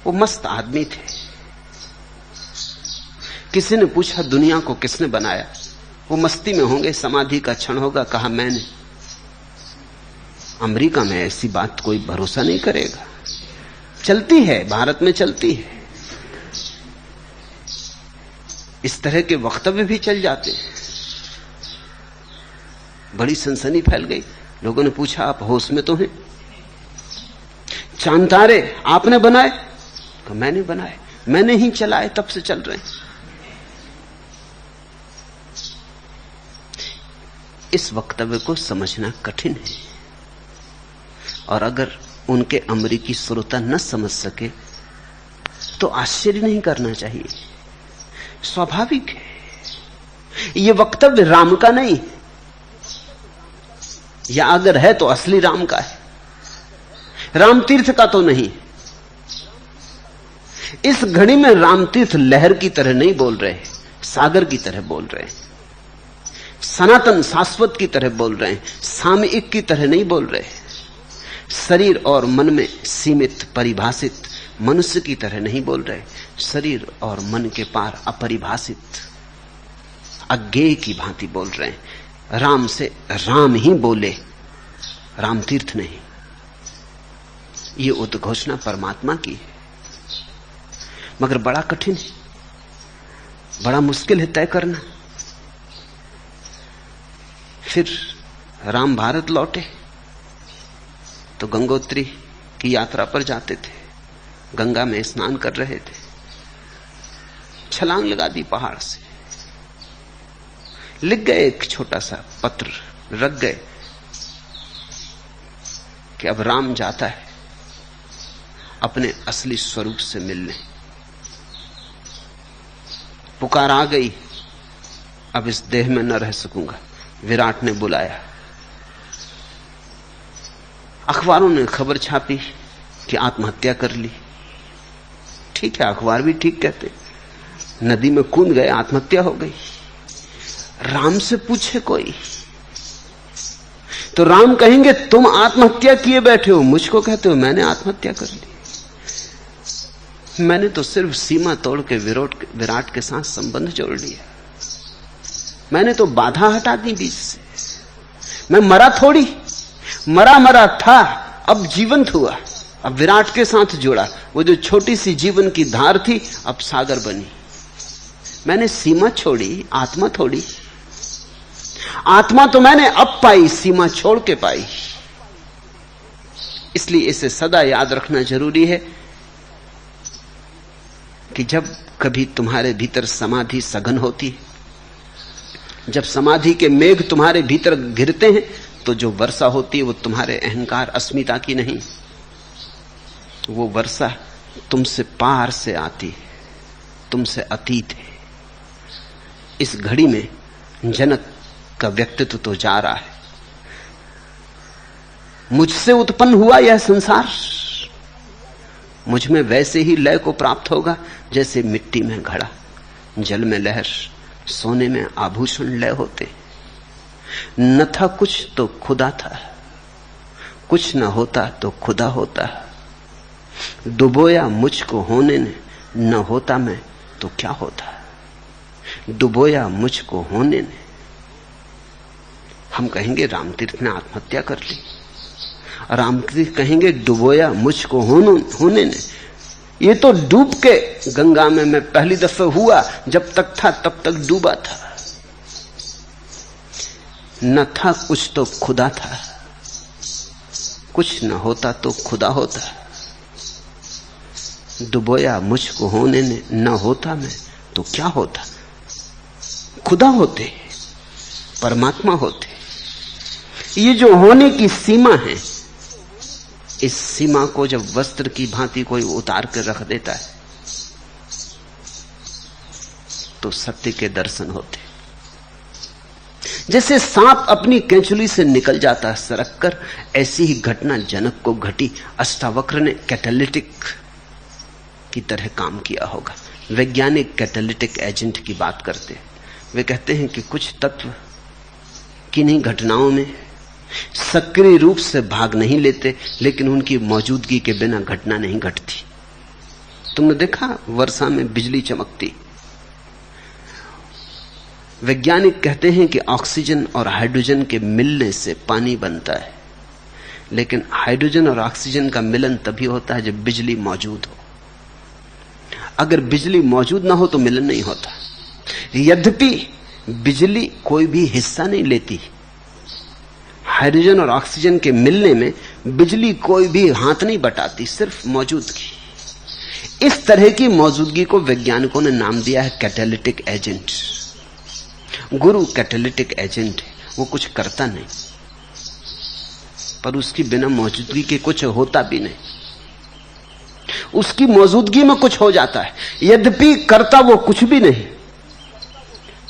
वो मस्त आदमी थे। किसी ने पूछा दुनिया को किसने बनाया? वो मस्ती में होंगे, समाधि का क्षण होगा, कहा मैंने। अमेरिका में ऐसी बात कोई भरोसा नहीं करेगा। चलती है, भारत में चलती है, इस तरह के वक्तव्य भी चल जाते हैं। बड़ी सनसनी फैल गई। लोगों ने पूछा आप होश में तो हैं? चांद तारे आपने बनाए? तो मैंने बनाए, मैंने ही चलाए, तब से चल रहे हैं। इस वक्तव्य को समझना कठिन है, और अगर उनके अमेरिकी श्रोता न समझ सके तो आश्चर्य नहीं करना चाहिए, स्वाभाविक है। यह वक्तव्य राम का नहीं, या अगर है तो असली राम का है, रामतीर्थ का तो नहीं। इस घड़ी में रामतीर्थ लहर की तरह नहीं बोल रहे, सागर की तरह बोल रहे हैं, सनातन शाश्वत की तरह बोल रहे हैं, सामयिक की तरह नहीं बोल रहे, शरीर और मन में सीमित परिभाषित मनुष्य की तरह नहीं बोल रहे, शरीर और मन के पार अपरिभाषित अज्ञेय की भांति बोल रहे हैं। राम से राम ही बोले, रामतीर्थ नहीं। ये उद्घोषणा परमात्मा की है, मगर बड़ा कठिन है, बड़ा मुश्किल है तय करना। फिर राम भारत लौटे तो गंगोत्री की यात्रा पर जाते थे, गंगा में स्नान कर रहे थे, छलांग लगा दी पहाड़ से, लिख गए एक छोटा सा पत्र, रख गए कि अब राम जाता है अपने असली स्वरूप से मिलने, पुकार आ गई, अब इस देह में न रह सकूंगा, विराट ने बुलाया। अखबारों ने खबर छापी कि आत्महत्या कर ली। ठीक है, अखबार भी ठीक कहते, नदी में कूद गए, आत्महत्या हो गई। राम से पूछे कोई तो राम कहेंगे तुम आत्महत्या किए बैठे हो, मुझको कहते हो मैंने आत्महत्या कर ली। मैंने तो सिर्फ सीमा तोड़ के विराट के साथ संबंध जोड़ लिया, मैंने तो बाधा हटा दी बीच से। मैं मरा थोड़ी, मरा था, अब जीवंत हुआ, अब विराट के साथ जुड़ा। वो जो छोटी सी जीवन की धार थी अब सागर बनी। मैंने सीमा छोड़ी, आत्मा थोड़ी। आत्मा तो मैंने अब पाई, सीमा छोड़ के पाई। इसलिए इसे सदा याद रखना जरूरी है कि जब कभी तुम्हारे भीतर समाधि सघन होती है, जब समाधि के मेघ तुम्हारे भीतर गिरते हैं, तो जो वर्षा होती है वो तुम्हारे अहंकार अस्मिता की नहीं, वो वर्षा तुमसे पार से आती है, तुमसे अतीत है। इस घड़ी में जनक का व्यक्तित्व तो जा रहा है, मुझसे उत्पन्न हुआ यह संसार, मुझ में वैसे ही लय को प्राप्त होगा जैसे मिट्टी में घड़ा, जल में लहर, सोने में आभूषण लय होते। न था कुछ तो खुदा था, कुछ न होता तो खुदा होता। डुबोया मुझको होने ने, न होता मैं तो क्या होता। डुबोया मुझको होने ने। हम कहेंगे रामतीर्थ ने आत्महत्या कर ली, रामतीर्थ कहेंगे डुबोया मुझको होने ने। ये तो डूब के गंगा में मैं पहली दफे हुआ, जब तक था तब तक डूबा था। न था कुछ तो खुदा था, कुछ न होता तो खुदा होता। डुबोया मुझको होने ने, न होता मैं तो क्या होता। खुदा होते, परमात्मा होते। ये जो होने की सीमा है, इस सीमा को जब वस्त्र की भांति कोई उतार कर रख देता है तो सत्य के दर्शन होते। जैसे सांप अपनी केंचुली से निकल जाता है सरक कर, ऐसी ही घटना जनक को घटी। अष्टावक्र ने कैटालिटिक की तरह काम किया होगा। वैज्ञानिक कैटालिटिक एजेंट की बात करते, वे कहते हैं कि कुछ तत्व किन्हीं घटनाओं में सक्रिय रूप से भाग नहीं लेते, लेकिन उनकी मौजूदगी के बिना घटना नहीं घटती। तुमने देखा वर्षा में बिजली चमकती। वैज्ञानिक कहते हैं कि ऑक्सीजन और हाइड्रोजन के मिलने से पानी बनता है, लेकिन हाइड्रोजन और ऑक्सीजन का मिलन तभी होता है जब बिजली मौजूद हो। अगर बिजली मौजूद ना हो तो मिलन नहीं होता। यद्यपि बिजली कोई भी हिस्सा नहीं लेती, हाइड्रोजन और ऑक्सीजन के मिलने में बिजली कोई भी हाथ नहीं बटाती, सिर्फ मौजूदगी। इस तरह की मौजूदगी को वैज्ञानिकों ने नाम दिया है कैटालिटिक एजेंट। गुरु कैटालिटिक एजेंट है, वो कुछ करता नहीं, पर उसकी बिना मौजूदगी के कुछ होता भी नहीं। उसकी मौजूदगी में कुछ हो जाता है, यद्यपि करता वो कुछ भी नहीं,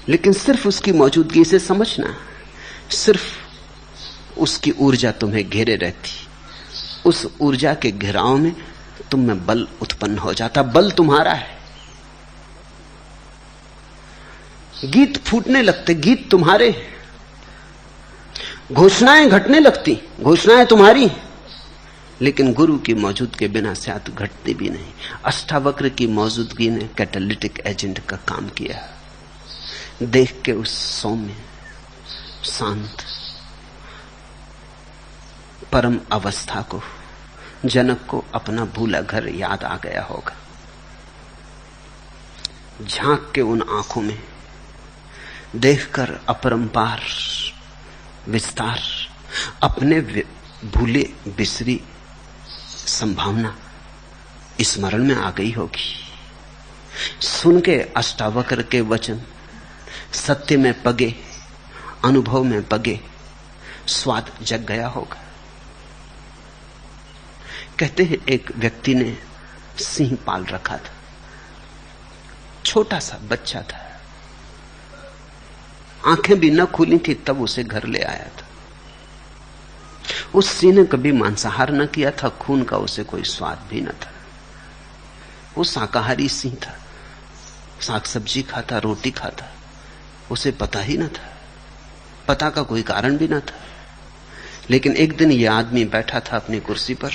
लेकिन सिर्फ उसकी मौजूदगी से समझना, सिर्फ उसकी ऊर्जा तुम्हें घेरे रहती। उस ऊर्जा के घेराव में तुम में बल उत्पन्न हो जाता। बल तुम्हारा है। गीत फूटने लगते, गीत तुम्हारे। घोषणाएं घटने लगती, घोषणाएं तुम्हारी, लेकिन गुरु की मौजूदगी के बिना शायद घटती भी नहीं। अष्टावक्र की मौजूदगी ने कैटालिटिक एजेंट का काम किया। देख के उस सौम्य, शांत, परम अवस्था को जनक को अपना भूला घर याद आ गया होगा। झांक के उन आंखों में देखकर अपरंपार विस्तार, अपने भूले बिसरी संभावना स्मरण में आ गई होगी। सुन के अष्टावक्र के वचन सत्य में पगे, अनुभव में पगे, स्वाद जग गया होगा। कहते हैं एक व्यक्ति ने सिंह पाल रखा था, छोटा सा बच्चा था, आंखें भी न खुली थी तब उसे घर ले आया था। उस सिंह ने कभी मांसाहार न किया था, खून का उसे कोई स्वाद भी न था। वो शाकाहारी सिंह था, साग सब्जी खाता, रोटी खाता, उसे पता ही न था, पता का कोई कारण भी न था। लेकिन एक दिन यह आदमी बैठा था अपनी कुर्सी पर,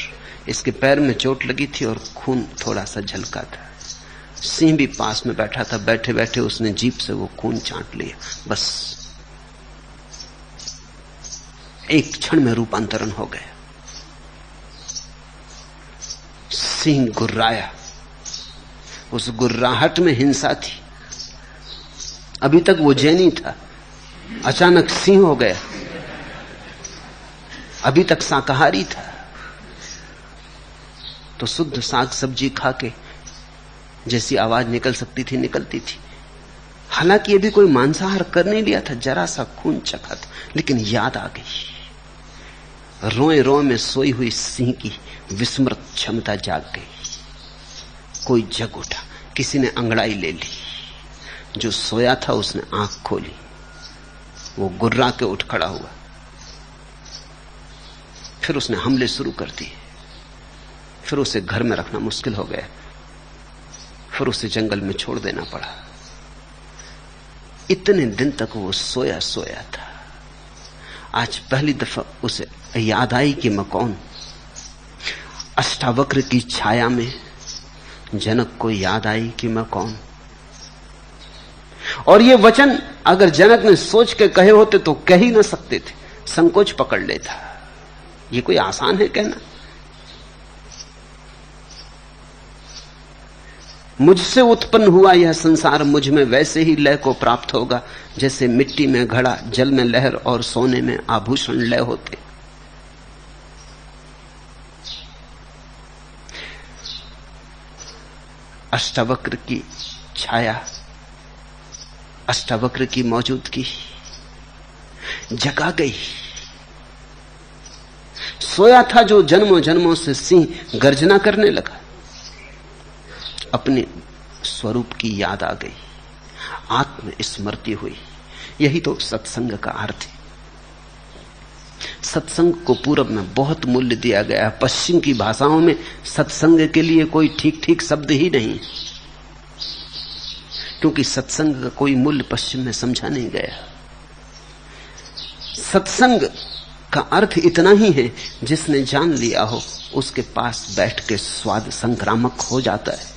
इसके पैर में चोट लगी थी और खून थोड़ा सा झलका था। सिंह भी पास में बैठा था, बैठे बैठे उसने जीभ से वो खून चाट लिया। बस एक क्षण में रूपांतरण हो गया। सिंह गुर्राया, उस गुर्राहट में हिंसा थी। अभी तक वो जैनी था, अचानक सिंह हो गया। अभी तक शाकाहारी था, तो शुद्ध साग सब्जी खा के जैसी आवाज निकल सकती थी निकलती थी। हालांकि ये भी कोई मांसाहार कर नहीं लिया था, जरा सा खून चखा था, लेकिन याद आ गई। रोए रोए में सोई हुई सिंह की विस्मृत क्षमता जाग गई। कोई जग उठा, किसी ने अंगड़ाई ले ली। जो सोया था उसने आंख खोली, वो गुर्रा के उठ खड़ा हुआ। फिर उसने हमले शुरू कर दिए। फिर उसे घर में रखना मुश्किल हो गया, फिर उसे जंगल में छोड़ देना पड़ा। इतने दिन तक वो सोया सोया था। आज पहली दफा उसे याद आई कि मैं कौन। अष्टावक्र की छाया में जनक को याद आई कि मैं कौन। और ये वचन अगर जनक ने सोच के कहे होते तो कह ही ना सकते थे, संकोच पकड़ लेता। ये कोई आसान है कहना? मुझसे उत्पन्न हुआ यह संसार मुझ में वैसे ही लय को प्राप्त होगा जैसे मिट्टी में घड़ा, जल में लहर और सोने में आभूषण लय होते। अष्टावक्र की छाया, अष्टावक्र की मौजूदगी जगा गई। सोया था जो जन्मों जन्मों से सिंह गर्जना करने लगा। अपने स्वरूप की याद आ गई, आत्म स्मृति हुई। यही तो सत्संग का अर्थ है। सत्संग को पूरब में बहुत मूल्य दिया गया। पश्चिम की भाषाओं में सत्संग के लिए कोई ठीक ठीक शब्द ही नहीं, क्योंकि सत्संग का कोई मूल्य पश्चिम में समझा नहीं गया। सत्संग का अर्थ इतना ही है, जिसने जान लिया हो उसके पास बैठ के स्वाद संक्रामक हो जाता है।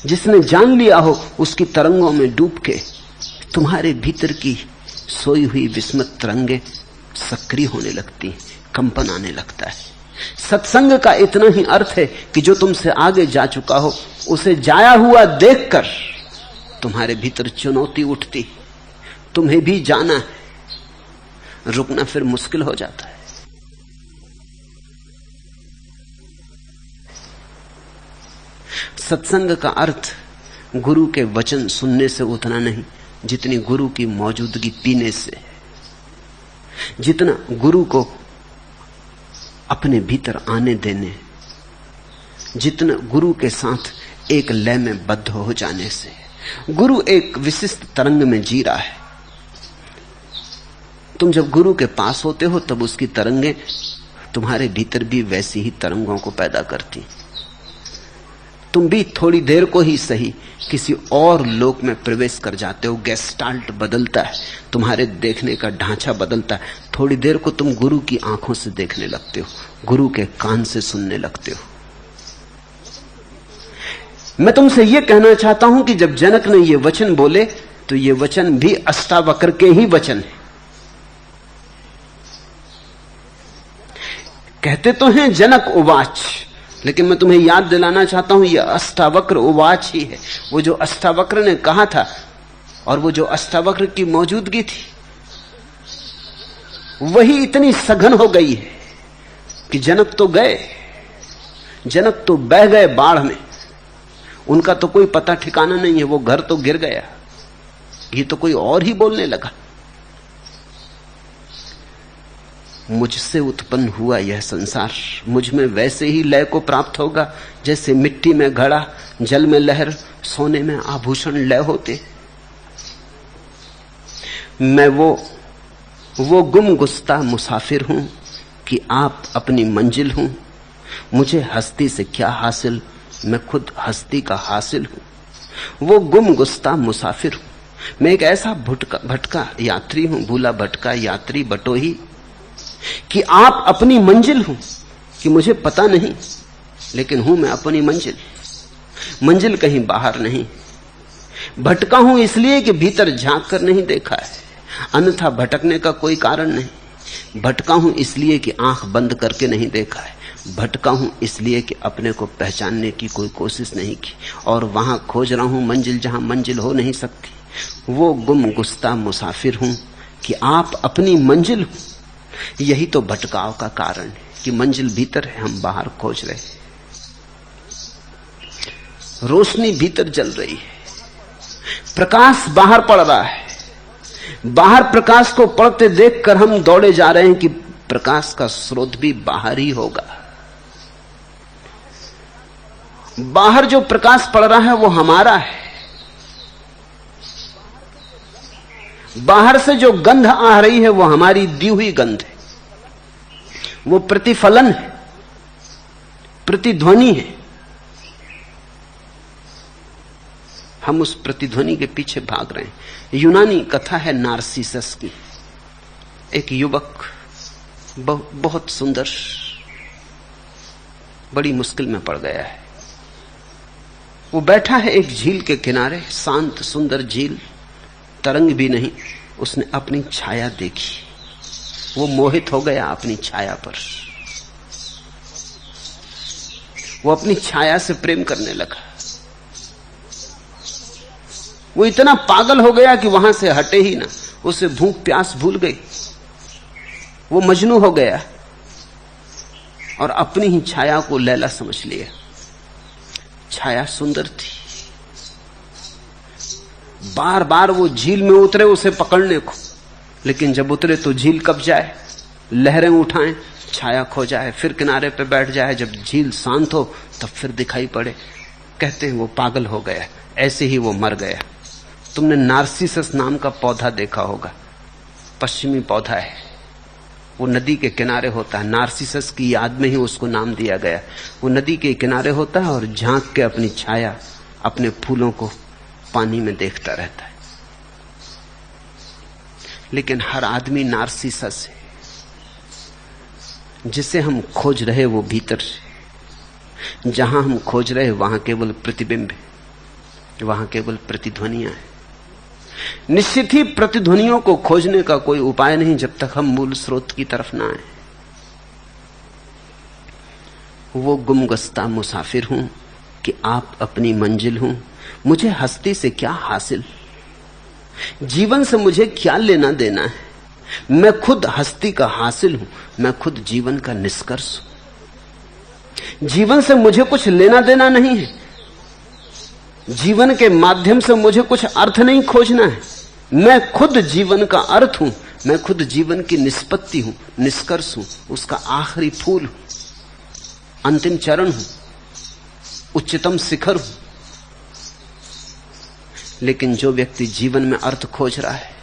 जिसने जान लिया हो उसकी तरंगों में डूब के तुम्हारे भीतर की सोई हुई विस्मत तरंगे सक्रिय होने लगती, कंपन आने लगता है। सत्संग का इतना ही अर्थ है कि जो तुमसे आगे जा चुका हो उसे जाया हुआ देखकर तुम्हारे भीतर चुनौती उठती, तुम्हें भी जाना है, रुकना फिर मुश्किल हो जाता है। सत्संग का अर्थ गुरु के वचन सुनने से उतना नहीं जितनी गुरु की मौजूदगी पीने से, जितना गुरु को अपने भीतर आने देने, जितना गुरु के साथ एक लय में बद्ध हो जाने से। गुरु एक विशिष्ट तरंग में जी रहा है। तुम जब गुरु के पास होते हो तब उसकी तरंगें तुम्हारे भीतर भी वैसी ही तरंगों को पैदा करती। तुम भी थोड़ी देर को ही सही किसी और लोक में प्रवेश कर जाते हो। गेस्टाल्ट बदलता है, तुम्हारे देखने का ढांचा बदलता है। थोड़ी देर को तुम गुरु की आंखों से देखने लगते हो, गुरु के कान से सुनने लगते हो। मैं तुमसे यह कहना चाहता हूं कि जब जनक ने ये वचन बोले तो ये वचन भी अष्टावक्र के ही वचन है। कहते तो हैं जनक उवाच, लेकिन मैं तुम्हें याद दिलाना चाहता हूं यह अष्टावक्र उवाच ही है। वो जो अष्टावक्र ने कहा था और वो जो अष्टावक्र की मौजूदगी थी वही इतनी सघन हो गई है कि जनक तो गए, जनक तो बह गए बाढ़ में, उनका तो कोई पता ठिकाना नहीं है। वो घर तो गिर गया, ये तो कोई और ही बोलने लगा। मुझसे उत्पन्न हुआ यह संसार मुझ में वैसे ही लय को प्राप्त होगा जैसे मिट्टी में घड़ा, जल में लहर, सोने में आभूषण लय होते। मैं वो गुम गुस्ता मुसाफिर हूं कि आप अपनी मंजिल हूं। मुझे हस्ती से क्या हासिल, मैं खुद हस्ती का हासिल हूं। वो गुम गुस्ता मुसाफिर हूं, मैं एक ऐसा भटका यात्री हूं, भूला भटका यात्री बटोही, कि आप अपनी मंजिल हूं, कि मुझे पता नहीं लेकिन हूं मैं अपनी मंजिल। मंजिल कहीं बाहर नहीं। भटका हूं इसलिए कि भीतर झांक कर नहीं देखा है, अन्यथा भटकने का कोई कारण नहीं। भटका हूं इसलिए कि आंख बंद करके नहीं देखा है। भटका हूं इसलिए कि अपने को पहचानने की कोई कोशिश नहीं की और वहां खोज रहा हूं मंजिल जहां मंजिल हो नहीं सकती। वो गुम गुस्ता मुसाफिर हूं कि आप अपनी मंजिल हो। यही तो भटकाव का कारण है कि मंजिल भीतर है, हम बाहर खोज रहे हैं। रोशनी भीतर जल रही है, प्रकाश बाहर पड़ रहा है। बाहर प्रकाश को पड़ते देखकर हम दौड़े जा रहे हैं कि प्रकाश का स्रोत भी बाहर ही होगा। बाहर जो प्रकाश पड़ रहा है वो हमारा है। बाहर से जो गंध आ रही है वो हमारी दी हुई गंध है, वो प्रतिफलन है, प्रतिध्वनि है। हम उस प्रतिध्वनि के पीछे भाग रहे हैं। यूनानी कथा है नार्सिसस की। एक युवक बहुत सुंदर बड़ी मुश्किल में पड़ गया है। वो बैठा है एक झील के किनारे, शांत सुंदर झील, तरंग भी नहीं। उसने अपनी छाया देखी, वो मोहित हो गया अपनी छाया पर। वो अपनी छाया से प्रेम करने लगा। वो इतना पागल हो गया कि वहां से हटे ही ना। उसे भूख प्यास भूल गई। वो मजनू हो गया और अपनी ही छाया को लैला समझ लिया। छाया सुंदर थी। बार बार वो झील में उतरे उसे पकड़ने को, लेकिन जब उतरे तो झील कब जाए, लहरें उठाएं, छाया खो जाए, फिर किनारे पे बैठ जाए। जब झील शांत हो तब फिर दिखाई पड़े। कहते हैं वो पागल हो गया, ऐसे ही वो मर गया। तुमने नार्सिसस नाम का पौधा देखा होगा, पश्चिमी पौधा है, वो नदी के किनारे होता है। नार्सिसस की याद में ही उसको नाम दिया गया। वो नदी के किनारे होता है और झांक के अपनी छाया, अपने फूलों को पानी में देखता रहता है। लेकिन हर आदमी नार्सिसस है। जिसे हम खोज रहे वो भीतर से, जहां हम खोज रहे वहां केवल प्रतिबिंब है, वहां केवल प्रतिध्वनियां हैं। निश्चित ही प्रतिध्वनियों को खोजने का कोई उपाय नहीं जब तक हम मूल स्रोत की तरफ ना आए। वो गुमगस्ता मुसाफिर हूं कि आप अपनी मंजिल हूं। मुझे हस्ती से क्या हासिल, जीवन से मुझे क्या लेना देना है। मैं खुद हस्ती का हासिल हूं, मैं खुद जीवन का निष्कर्ष हूं। जीवन से मुझे कुछ लेना देना नहीं है, जीवन के माध्यम से मुझे कुछ अर्थ नहीं खोजना है। मैं खुद जीवन का अर्थ हूं, मैं खुद जीवन की निष्पत्ति हूं, निष्कर्ष हूं, उसका आखिरी फूल हूं, अंतिम चरण हूं, उच्चतम शिखर हूं। लेकिन जो व्यक्ति जीवन में अर्थ खोज रहा है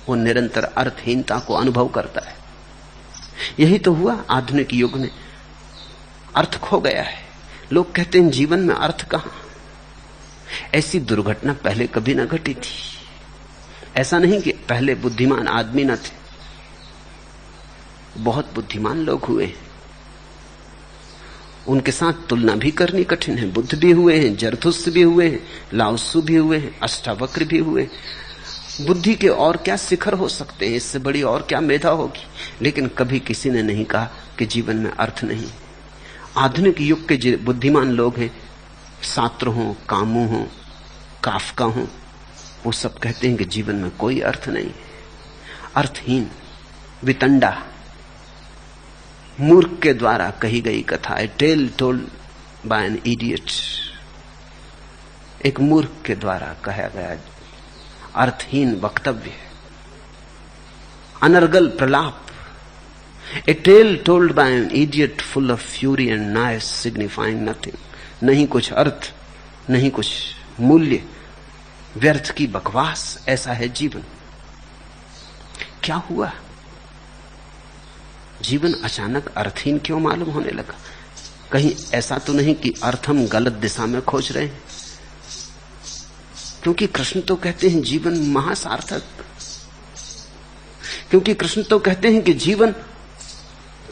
वो निरंतर अर्थहीनता को अनुभव करता है। यही तो हुआ आधुनिक युग में, अर्थ खो गया है। लोग कहते हैं जीवन में अर्थ कहां। ऐसी दुर्घटना पहले कभी न घटी थी। ऐसा नहीं कि पहले बुद्धिमान आदमी न थे, बहुत बुद्धिमान लोग हुए, उनके साथ तुलना भी करनी कठिन है। बुद्ध भी हुए हैं, जरथुस्त्र भी हुए हैं, लाओत्सु भी हुए हैं, अष्टावक्र भी हुए। बुद्धि के और क्या शिखर हो सकते हैं, इससे बड़ी और क्या मेधा होगी। लेकिन कभी किसी ने नहीं कहा कि जीवन में अर्थ नहीं। आधुनिक युग के जो बुद्धिमान लोग हैं, सात्र हो, कामू हो, काफका हो, वो सब कहते हैं कि जीवन में कोई अर्थ नहीं, अर्थहीन, वितंडा, मूर्ख के द्वारा कही गई कथा, a tale told by an idiot. एक मूर्ख के द्वारा कहा गया अर्थहीन वक्तव्य, अनर्गल प्रलाप, a tale told by an idiot full of fury and nice signifying nothing. नहीं कुछ अर्थ, नहीं कुछ मूल्य, व्यर्थ की बकवास। ऐसा है जीवन। क्या हुआ? जीवन अचानक अर्थहीन क्यों मालूम होने लगा? कहीं ऐसा तो नहीं कि अर्थ हम गलत दिशा में खोज रहे हैं? क्योंकि कृष्ण तो कहते हैं जीवन महासार्थक, क्योंकि कृष्ण तो कहते हैं कि जीवन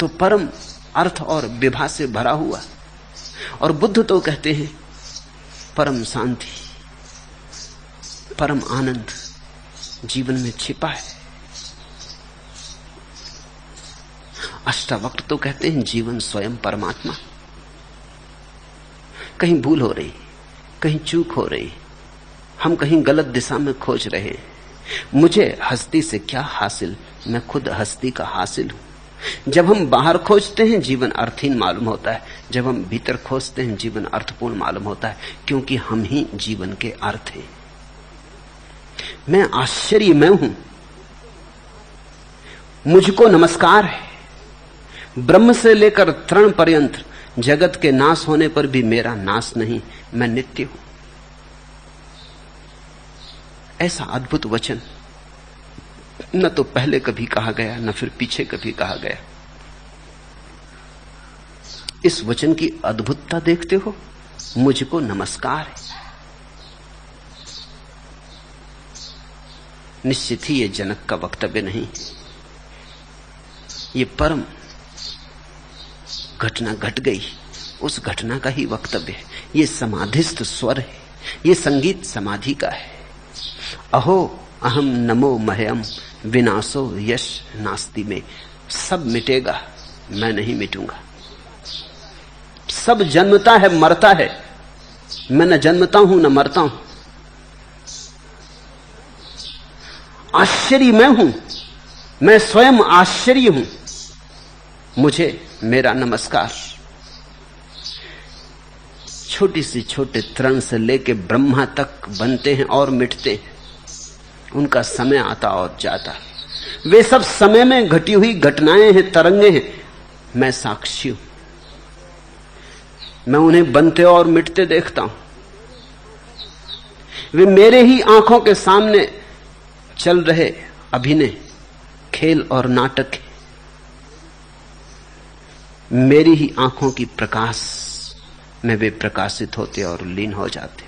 तो परम अर्थ और विभा से भरा हुआ, और बुद्ध तो कहते हैं परम शांति, परम आनंद जीवन में छिपा है। अष्टावक्र तो कहते हैं जीवन स्वयं परमात्मा। कहीं भूल हो रही, कहीं चूक हो रही, हम कहीं गलत दिशा में खोज रहे हैं। मुझे हस्ती से क्या हासिल, मैं खुद हस्ती का हासिल हूं। जब हम बाहर खोजते हैं जीवन अर्थहीन मालूम होता है, जब हम भीतर खोजते हैं जीवन अर्थपूर्ण मालूम होता है, क्योंकि हम ही जीवन के अर्थ हैं। मैं आश्चर्य में हूं, मुझको नमस्कार है। ब्रह्म से लेकर तृण पर्यंत जगत के नाश होने पर भी मेरा नाश नहीं, मैं नित्य हूं। ऐसा अद्भुत वचन न तो पहले कभी कहा गया, न फिर पीछे कभी कहा गया। इस वचन की अद्भुतता देखते हो? मुझको नमस्कार है। निश्चित ही ये जनक का वक्तव्य नहीं, ये परम घटना घट गई, उस घटना का ही वक्तव्य है। ये समाधिस्थ स्वर है, ये संगीत समाधि का है। अहो अहम नमो मह्यम विनाशो यश नास्ति में। सब मिटेगा, मैं नहीं मिटूंगा। सब जन्मता है, मरता है, मैं न जन्मता हूं न मरता हूं। आश्चर्य मैं हूं, मैं स्वयं आश्चर्य हूं। मुझे मेरा नमस्कार। छोटी सी छोटे तृण से लेके ब्रह्मा तक बनते हैं और मिटते हैं, उनका समय आता और जाता। वे सब समय में घटी हुई घटनाएं हैं, तरंगे हैं। मैं साक्षी हूं, मैं उन्हें बनते और मिटते देखता हूं। वे मेरे ही आंखों के सामने चल रहे अभिनय, खेल और नाटक है। मेरी ही आंखों की प्रकाश में वे प्रकाशित होते और लीन हो जाते।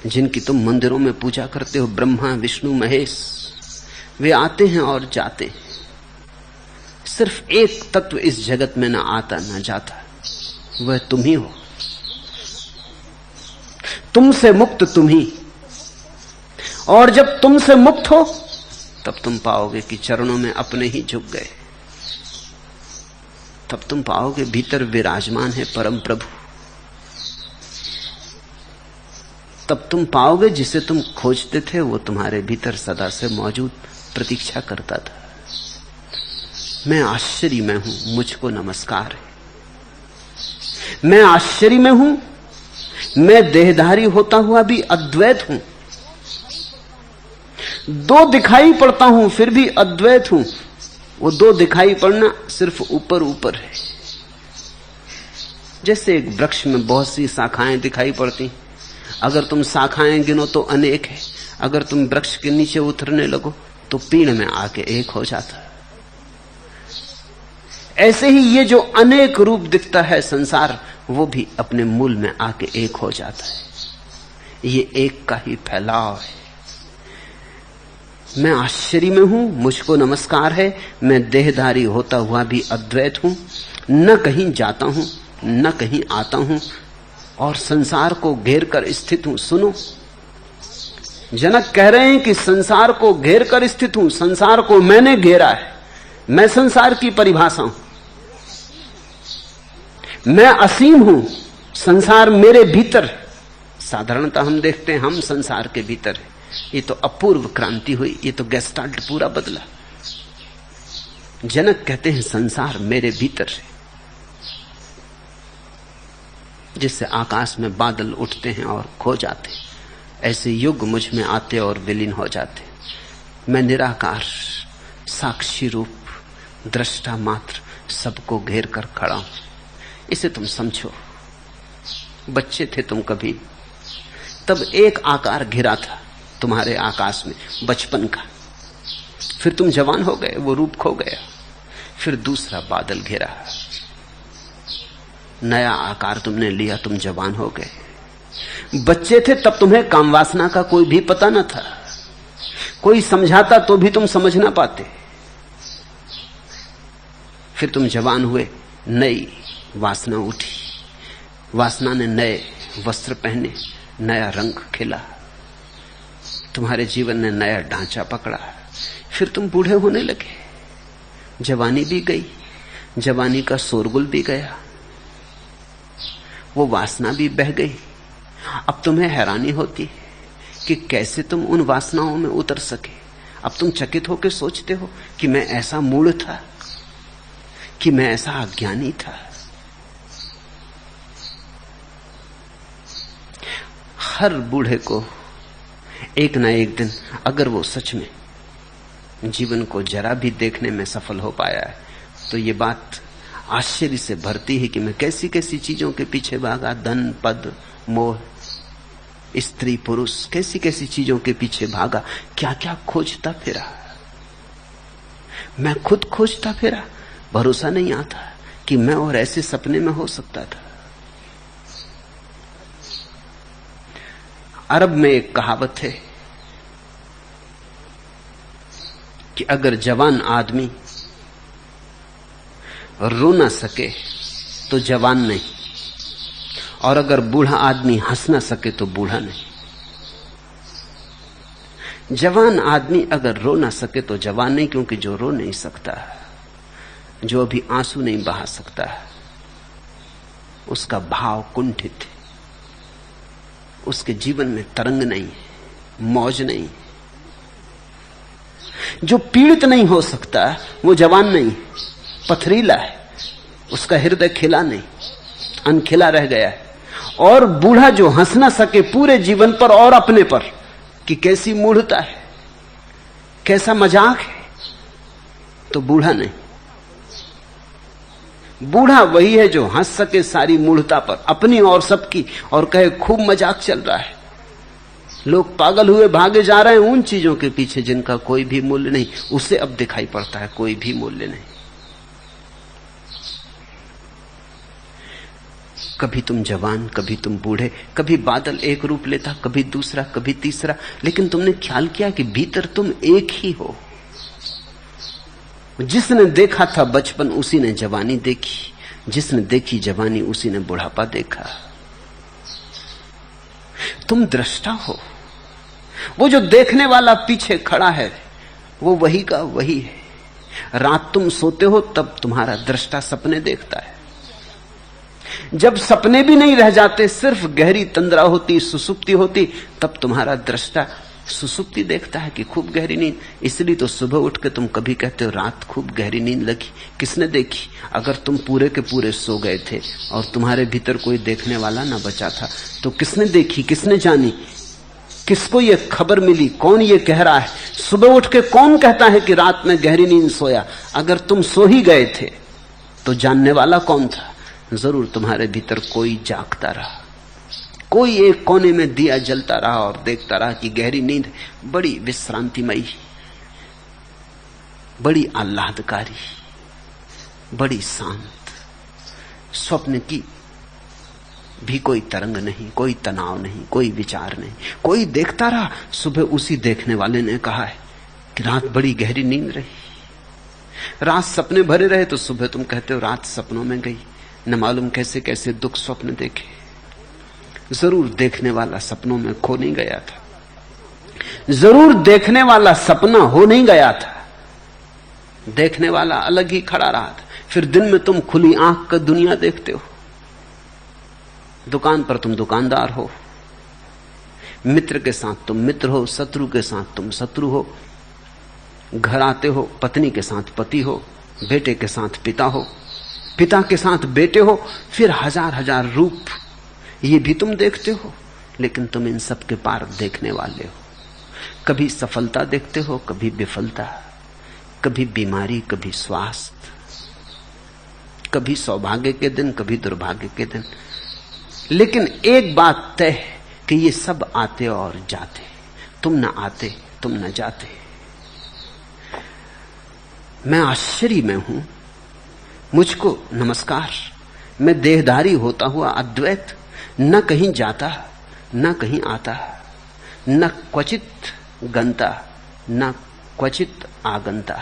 जिनकी तुम मंदिरों में पूजा करते हो, ब्रह्मा विष्णु महेश, वे आते हैं और जाते हैं। सिर्फ एक तत्व इस जगत में ना आता ना जाता, वह तुम ही हो। तुमसे मुक्त तुम ही। और जब तुमसे मुक्त हो तब तुम पाओगे कि चरणों में अपने ही झुक गए। तब तुम पाओगे भीतर विराजमान है परम प्रभु। तब तुम पाओगे जिसे तुम खोजते थे वो तुम्हारे भीतर सदा से मौजूद प्रतीक्षा करता था। मैं आश्चर्य में हूं, मुझको नमस्कार है। मैं आश्चर्य में हूं, मैं देहधारी होता हुआ भी अद्वैत हूं। दो दिखाई पड़ता हूं फिर भी अद्वैत हूं। वो दो दिखाई पड़ना सिर्फ ऊपर ऊपर है। जैसे एक वृक्ष में बहुत सी शाखाएं दिखाई पड़ती, अगर तुम शाखाएं गिनो तो अनेक है, अगर तुम वृक्ष के नीचे उतरने लगो तो पेड़ में आके एक हो जाता है। ऐसे ही ये जो अनेक रूप दिखता है संसार, वो भी अपने मूल में आके एक हो जाता है। ये एक का ही फैलाव है। मैं आश्चर्य में हूं, मुझको नमस्कार है। मैं देहधारी होता हुआ भी अद्वैत हूं, न कहीं जाता हूं न कहीं आता हूं और संसार को घेर कर स्थित हूं। सुनो, जनक कह रहे हैं कि संसार को घेर कर स्थित हूं, संसार को मैंने घेरा है। मैं संसार की परिभाषा हूं, मैं असीम हूं, संसार मेरे भीतर। साधारणतः हम देखते हैं हम संसार के भीतर है। ये तो अपूर्व क्रांति हुई, ये तो गेस्टाल्ट पूरा बदला। जनक कहते हैं संसार मेरे भीतर है। जिससे आकाश में बादल उठते हैं और खो जाते, ऐसे युग मुझ में आते और विलीन हो जाते। मैं निराकार, साक्षी रूप, दृष्टा मात्र, सबको घेर कर खड़ा हूं। इसे तुम समझो। बच्चे थे तुम कभी, तब एक आकार घिरा था तुम्हारे आकाश में, बचपन का। फिर तुम जवान हो गए, वो रूप खो गया। फिर दूसरा बादल घिरा, नया आकार तुमने लिया, तुम जवान हो गए। बच्चे थे तब तुम्हें काम वासना का कोई भी पता न था, कोई समझाता तो भी तुम समझ ना पाते। फिर तुम जवान हुए, नई वासना उठी, वासना ने नए वस्त्र पहने, नया रंग खिला, तुम्हारे जीवन ने नया ढांचा पकड़ा। फिर तुम बूढ़े होने लगे, जवानी भी गई, जवानी का शोरगुल भी गया, वो वासना भी बह गई। अब तुम्हें हैरानी होती कि कैसे तुम उन वासनाओं में उतर सके। अब तुम चकित होकर सोचते हो कि मैं ऐसा मूढ़ था, कि मैं ऐसा अज्ञानी था। हर बूढ़े को एक ना एक दिन, अगर वो सच में जीवन को जरा भी देखने में सफल हो पाया है, तो ये बात आश्चर्य से भरती है कि मैं कैसी कैसी चीजों के पीछे भागा। धन, पद, मोह, स्त्री, पुरुष, कैसी कैसी चीजों के पीछे भागा, क्या क्या खोजता फिरा। मैं खुद खोजता फिरा, भरोसा नहीं आता कि मैं और ऐसे सपने में हो सकता था। अरब में एक कहावत है कि अगर जवान आदमी रो ना सके तो जवान नहीं, और अगर बूढ़ा आदमी हंस ना सके तो बूढ़ा नहीं। जवान आदमी अगर रो ना सके तो जवान नहीं, क्योंकि जो रो नहीं सकता, जो अभी आंसू नहीं बहा सकता, उसका भाव कुंठित है, उसके जीवन में तरंग नहीं, मौज नहीं। जो पीड़ित नहीं हो सकता वो जवान नहीं, पथरीला है, उसका हृदय खिला नहीं, अनखिला रह गया है। और बूढ़ा जो हंस ना सके पूरे जीवन पर और अपने पर कि कैसी मूढ़ता है, कैसा मजाक है, तो बूढ़ा नहीं। बूढ़ा वही है जो हंस सके सारी मूढ़ता पर, अपनी और सबकी, और कहे खूब मजाक चल रहा है। लोग पागल हुए भागे जा रहे हैं उन चीजों के पीछे जिनका कोई भी मूल्य नहीं। उसे अब दिखाई पड़ता है कोई भी मूल्य नहीं। कभी तुम जवान, कभी तुम बूढ़े, कभी बादल एक रूप लेता, कभी दूसरा, कभी तीसरा, लेकिन तुमने ख्याल किया कि भीतर तुम एक ही हो। जिसने देखा था बचपन उसी ने जवानी देखी, जिसने देखी जवानी उसी ने बुढ़ापा देखा। तुम दृष्टा हो। वो जो देखने वाला पीछे खड़ा है वो वही का वही है। रात तुम सोते हो तब तुम्हारा दृष्टा सपने देखता है। जब सपने भी नहीं रह जाते, सिर्फ गहरी तंद्रा होती, सुसुप्ति होती, तब तुम्हारा दृष्टा सुसुप्ति देखता है कि खूब गहरी नींद। इसलिए तो सुबह उठ के तुम कभी कहते हो रात खूब गहरी नींद लगी। किसने देखी? अगर तुम पूरे के पूरे सो गए थे और तुम्हारे भीतर कोई देखने वाला ना बचा था तो किसने देखी, किसने जानी, किसको ये खबर मिली, कौन ये कह रहा है? सुबह उठ के कौन कहता है कि रात में गहरी नींद सोया? अगर तुम सो ही गए थे तो जानने वाला कौन था? जरूर तुम्हारे भीतर कोई जागता रहा, कोई एक कोने में दिया जलता रहा और देखता रहा कि गहरी नींद बड़ी विश्रांतिमयी, बड़ी आह्लादकारी, बड़ी शांत। स्वप्न की भी कोई तरंग नहीं, कोई तनाव नहीं, कोई विचार नहीं, कोई देखता रहा। सुबह उसी देखने वाले ने कहा है कि रात बड़ी गहरी नींद रही। रात सपने भरे रहे तो सुबह तुम कहते हो रात सपनों में गई। न मालूम कैसे कैसे दुख स्वप्न देखे। जरूर देखने वाला सपनों में खो नहीं गया था, जरूर देखने वाला सपना हो नहीं गया था। देखने वाला अलग ही खड़ा रहा था। फिर दिन में तुम खुली आंख का दुनिया देखते हो। दुकान पर तुम दुकानदार हो, मित्र के साथ तुम मित्र हो, शत्रु के साथ तुम शत्रु हो, घर आते हो पत्नी के साथ पति हो, बेटे के साथ पिता हो, पिता के साथ बेटे हो, फिर हजार हजार रूप ये भी तुम देखते हो। लेकिन तुम इन सब के पार देखने वाले हो। कभी सफलता देखते हो, कभी विफलता, कभी बीमारी, कभी स्वास्थ्य, कभी सौभाग्य के दिन, कभी दुर्भाग्य के दिन। लेकिन एक बात तय है कि ये सब आते और जाते, तुम न आते, तुम न जाते। मैं आश्चर्य में हूं, मुझको नमस्कार। मैं देहधारी होता हुआ अद्वैत, न कहीं जाता, न कहीं आता, न क्वचित गंता, न क्वचित आगंता,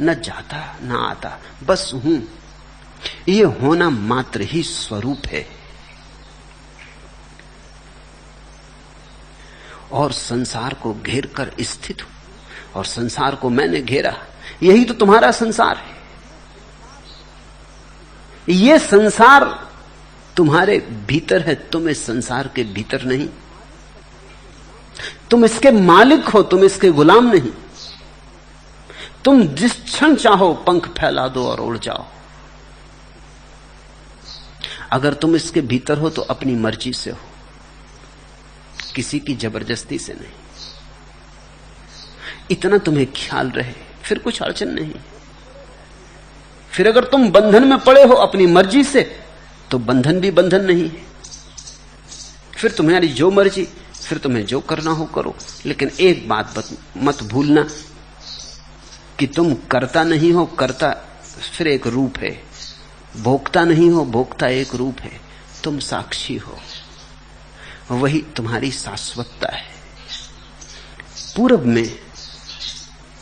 न जाता न आता, बस हूं। ये होना मात्र ही स्वरूप है। और संसार को घेर कर स्थित हूं, और संसार को मैंने घेरा। यही तो तुम्हारा संसार है। ये संसार तुम्हारे भीतर है, तुम इस संसार के भीतर नहीं। तुम इसके मालिक हो, तुम इसके गुलाम नहीं। तुम जिस क्षण चाहो पंख फैला दो और उड़ जाओ। अगर तुम इसके भीतर हो तो अपनी मर्जी से हो, किसी की जबरदस्ती से नहीं। इतना तुम्हें ख्याल रहे, फिर कुछ अड़चन नहीं। फिर अगर तुम बंधन में पड़े हो अपनी मर्जी से तो बंधन भी बंधन नहीं है। फिर तुम्हारी जो मर्जी, फिर तुम्हें जो करना हो करो। लेकिन एक बात मत भूलना कि तुम करता नहीं हो, करता फिर एक रूप है। भोगता नहीं हो, भोगता एक रूप है। तुम साक्षी हो, वही तुम्हारी शाश्वतता है। पूरब में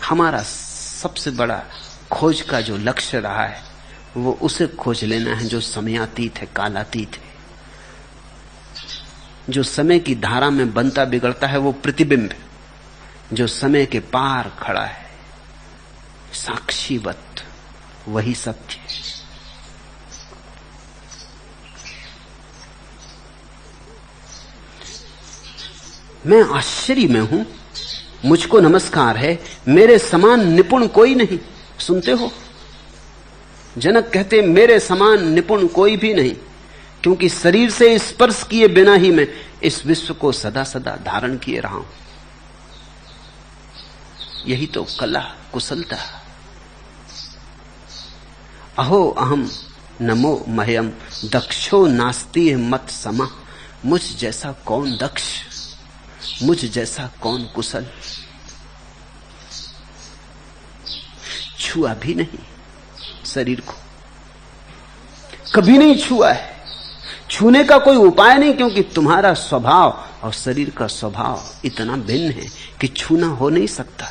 हमारा सबसे बड़ा खोज का जो लक्ष्य रहा है वो उसे खोज लेना है जो समयातीत है, कालातीत है। जो समय की धारा में बनता बिगड़ता है वो प्रतिबिंब, जो समय के पार खड़ा है साक्षीवत, वही सत्य है। मैं आश्चर्य में हूं, मुझको नमस्कार है, मेरे समान निपुण कोई नहीं। सुनते हो, जनक कहते मेरे समान निपुण कोई भी नहीं, क्योंकि शरीर से स्पर्श किए बिना ही मैं इस विश्व को सदा सदा धारण किए रहा हूं। यही तो कला कुशलता। अहो अहम नमो मह्यम दक्षो नास्ति मत समा। मुझ जैसा कौन दक्ष, मुझ जैसा कौन कुशल। छुआ भी नहीं शरीर को, कभी नहीं छुआ है। छूने का कोई उपाय नहीं, क्योंकि तुम्हारा स्वभाव और शरीर का स्वभाव इतना भिन्न है कि छूना हो नहीं सकता,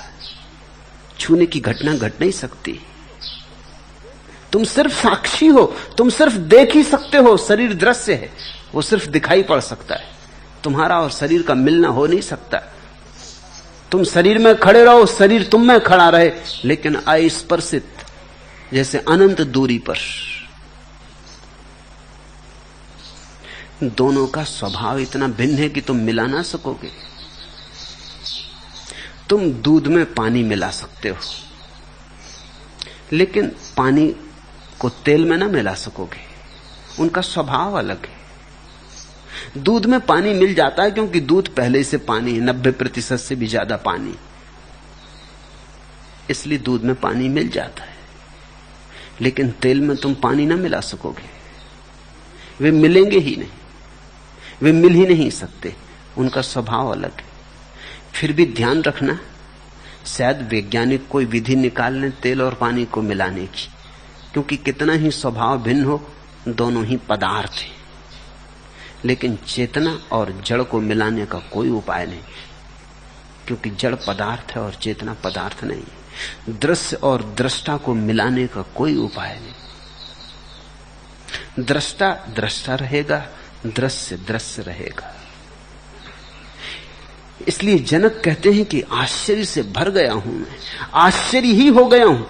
छूने की घटना घट नहीं सकती। तुम सिर्फ साक्षी हो, तुम सिर्फ देख ही सकते हो। शरीर दृश्य है, वो सिर्फ दिखाई पड़ सकता है। तुम्हारा और शरीर का मिलना हो नहीं सकता। तुम शरीर में खड़े रहो, शरीर तुम में खड़ा रहे, लेकिन अस्पर्शित, जैसे अनंत दूरी पर। दोनों का स्वभाव इतना भिन्न है कि तुम मिला ना सकोगे। तुम दूध में पानी मिला सकते हो, लेकिन पानी को तेल में ना मिला सकोगे। उनका स्वभाव अलग है। दूध में पानी मिल जाता है क्योंकि दूध पहले से पानी है, 90% से भी ज्यादा पानी, इसलिए दूध में पानी मिल जाता है। लेकिन तेल में तुम पानी ना मिला सकोगे, वे मिलेंगे ही नहीं, वे मिल ही नहीं सकते, उनका स्वभाव अलग है। फिर भी ध्यान रखना, शायद वैज्ञानिक कोई विधि निकाल लें तेल और पानी को मिलाने की, क्योंकि कितना ही स्वभाव भिन्न हो, दोनों ही पदार्थ हैं। लेकिन चेतना और जड़ को मिलाने का कोई उपाय नहीं, क्योंकि जड़ पदार्थ है और चेतना पदार्थ नहीं। दृश्य और दृष्टा को मिलाने का कोई उपाय नहीं। दृष्टा दृष्टा रहेगा, दृश्य दृश्य रहेगा। इसलिए जनक कहते हैं कि आश्चर्य से भर गया हूं मैं, आश्चर्य ही हो गया हूं।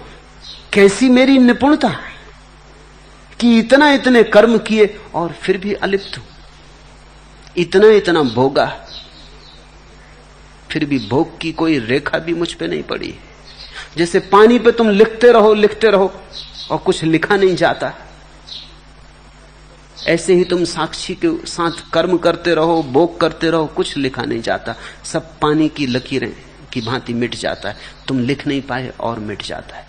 कैसी मेरी निपुणता कि इतना इतने कर्म किए और फिर भी अलिप्त हूं, इतना इतना भोगा, फिर भी भोग की कोई रेखा भी मुझ पे नहीं पड़ी। जैसे पानी पे तुम लिखते रहो और कुछ लिखा नहीं जाता, ऐसे ही तुम साक्षी के साथ कर्म करते रहो, भोग करते रहो, कुछ लिखा नहीं जाता, सब पानी की लकीरें की भांति मिट जाता है। तुम लिख नहीं पाए और मिट जाता है।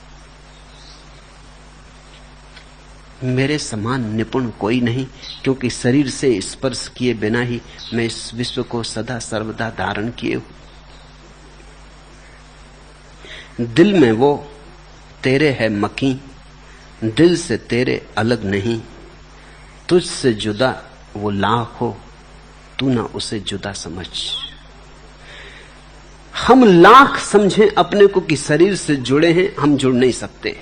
मेरे समान निपुण कोई नहीं, क्योंकि शरीर से स्पर्श किए बिना ही मैं इस विश्व को सदा सर्वदा धारण किए हूं। दिल में वो तेरे है मकी, दिल से तेरे अलग नहीं, तुझसे जुदा वो लाख हो, तू ना उसे जुदा समझ। हम लाख समझें अपने को कि शरीर से जुड़े हैं, हम जुड़ नहीं सकते,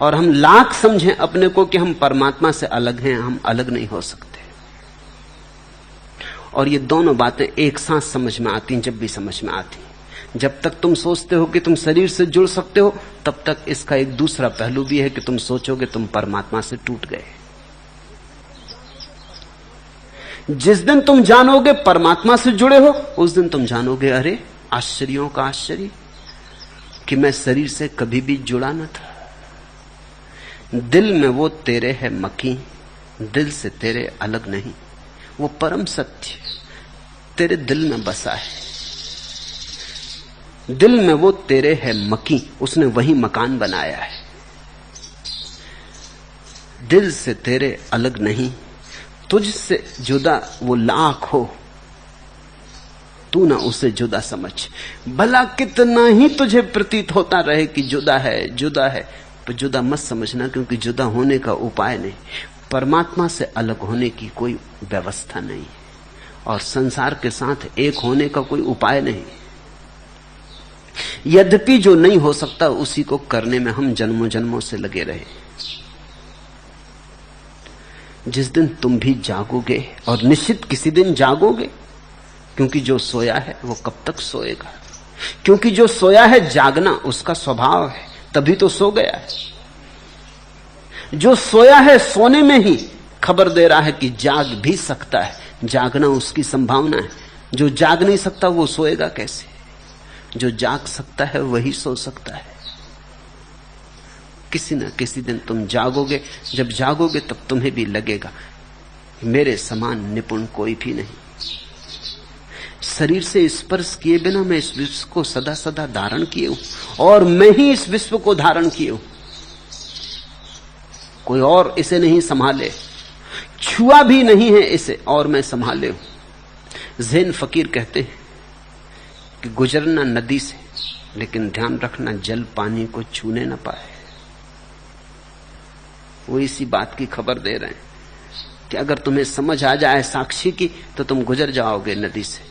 और हम लाख समझें अपने को कि हम परमात्मा से अलग हैं, हम अलग नहीं हो सकते। और ये दोनों बातें एक साथ समझ में आती, जब भी समझ में आती। जब तक तुम सोचते हो कि तुम शरीर से जुड़ सकते हो, तब तक इसका एक दूसरा पहलू भी है कि तुम सोचोगे तुम परमात्मा से टूट गए। जिस दिन तुम जानोगे परमात्मा से जुड़े हो, उस दिन तुम जानोगे अरे आश्चर्यों का आश्चर्य कि मैं शरीर से कभी भी जुड़ा न था। दिल में वो तेरे है मकी, दिल से तेरे अलग नहीं, वो परम सत्य तेरे दिल में बसा है। दिल में वो तेरे है मकी, उसने वही मकान बनाया है। दिल से तेरे अलग नहीं, तुझसे जुदा वो लाख हो, तू ना उसे जुदा समझ। भला कितना ही तुझे प्रतीत होता रहे कि जुदा है जुदा है, पर जुदा मत समझना, क्योंकि जुदा होने का उपाय नहीं। परमात्मा से अलग होने की कोई व्यवस्था नहीं, और संसार के साथ एक होने का कोई उपाय नहीं। यद्यपि जो नहीं हो सकता उसी को करने में हम जन्मों जन्मों से लगे रहे। जिस दिन तुम भी जागोगे, और निश्चित किसी दिन जागोगे, क्योंकि जो सोया है वो कब तक सोएगा, क्योंकि जो सोया है जागना उसका स्वभाव है, तभी तो सो गया है। जो सोया है सोने में ही खबर दे रहा है कि जाग भी सकता है, जागना उसकी संभावना है। जो जाग नहीं सकता वो सोएगा कैसे? जो जाग सकता है वही सो सकता है। किसी न किसी दिन तुम जागोगे, जब जागोगे तब तुम्हें भी लगेगा मेरे समान निपुण कोई भी नहीं। शरीर से स्पर्श किए बिना मैं इस विश्व को सदा सदा धारण किए हूं, और मैं ही इस विश्व को धारण किए हूं, कोई और इसे नहीं संभाले, छुआ भी नहीं है इसे और मैं संभाले हूं। ज़ैन फकीर कहते हैं कि गुजरना नदी से, लेकिन ध्यान रखना जल पानी को छूने न पाए। वो इसी बात की खबर दे रहे हैं कि अगर तुम्हें समझ आ जाए साक्षी की तो तुम गुजर जाओगे नदी से।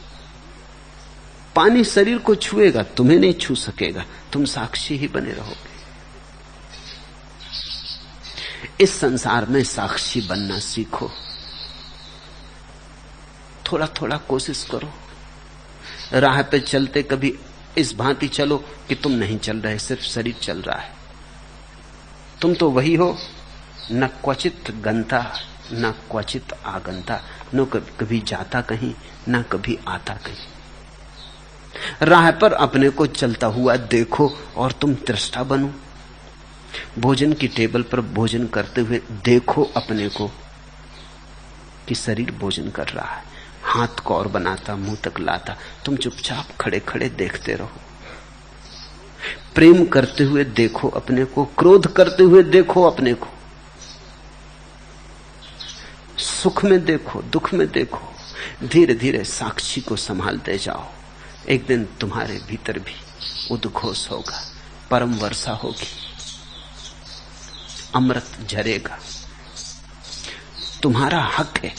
पानी शरीर को छुएगा, तुम्हें नहीं छू सकेगा, तुम साक्षी ही बने रहोगे। इस संसार में साक्षी बनना सीखो, थोड़ा थोड़ा कोशिश करो। राह पे चलते कभी इस भांति चलो कि तुम नहीं चल रहे, सिर्फ शरीर चल रहा है। तुम तो वही हो, न क्वचित गंता न क्वचित आगंता, न कभी जाता कहीं न कभी आता कहीं। राह पर अपने को चलता हुआ देखो और तुम दृष्टा बनो। भोजन की टेबल पर भोजन करते हुए देखो अपने को कि शरीर भोजन कर रहा है, हाथ को और बनाता, मुंह तक लाता, तुम चुपचाप खड़े खड़े देखते रहो। प्रेम करते हुए देखो अपने को, क्रोध करते हुए देखो अपने को, सुख में देखो, दुख में देखो। धीरे धीरे साक्षी को संभालते जाओ। एक दिन तुम्हारे भीतर भी उद्घोष होगा, परम वर्षा होगी, अमृत झरेगा। तुम्हारा हक है,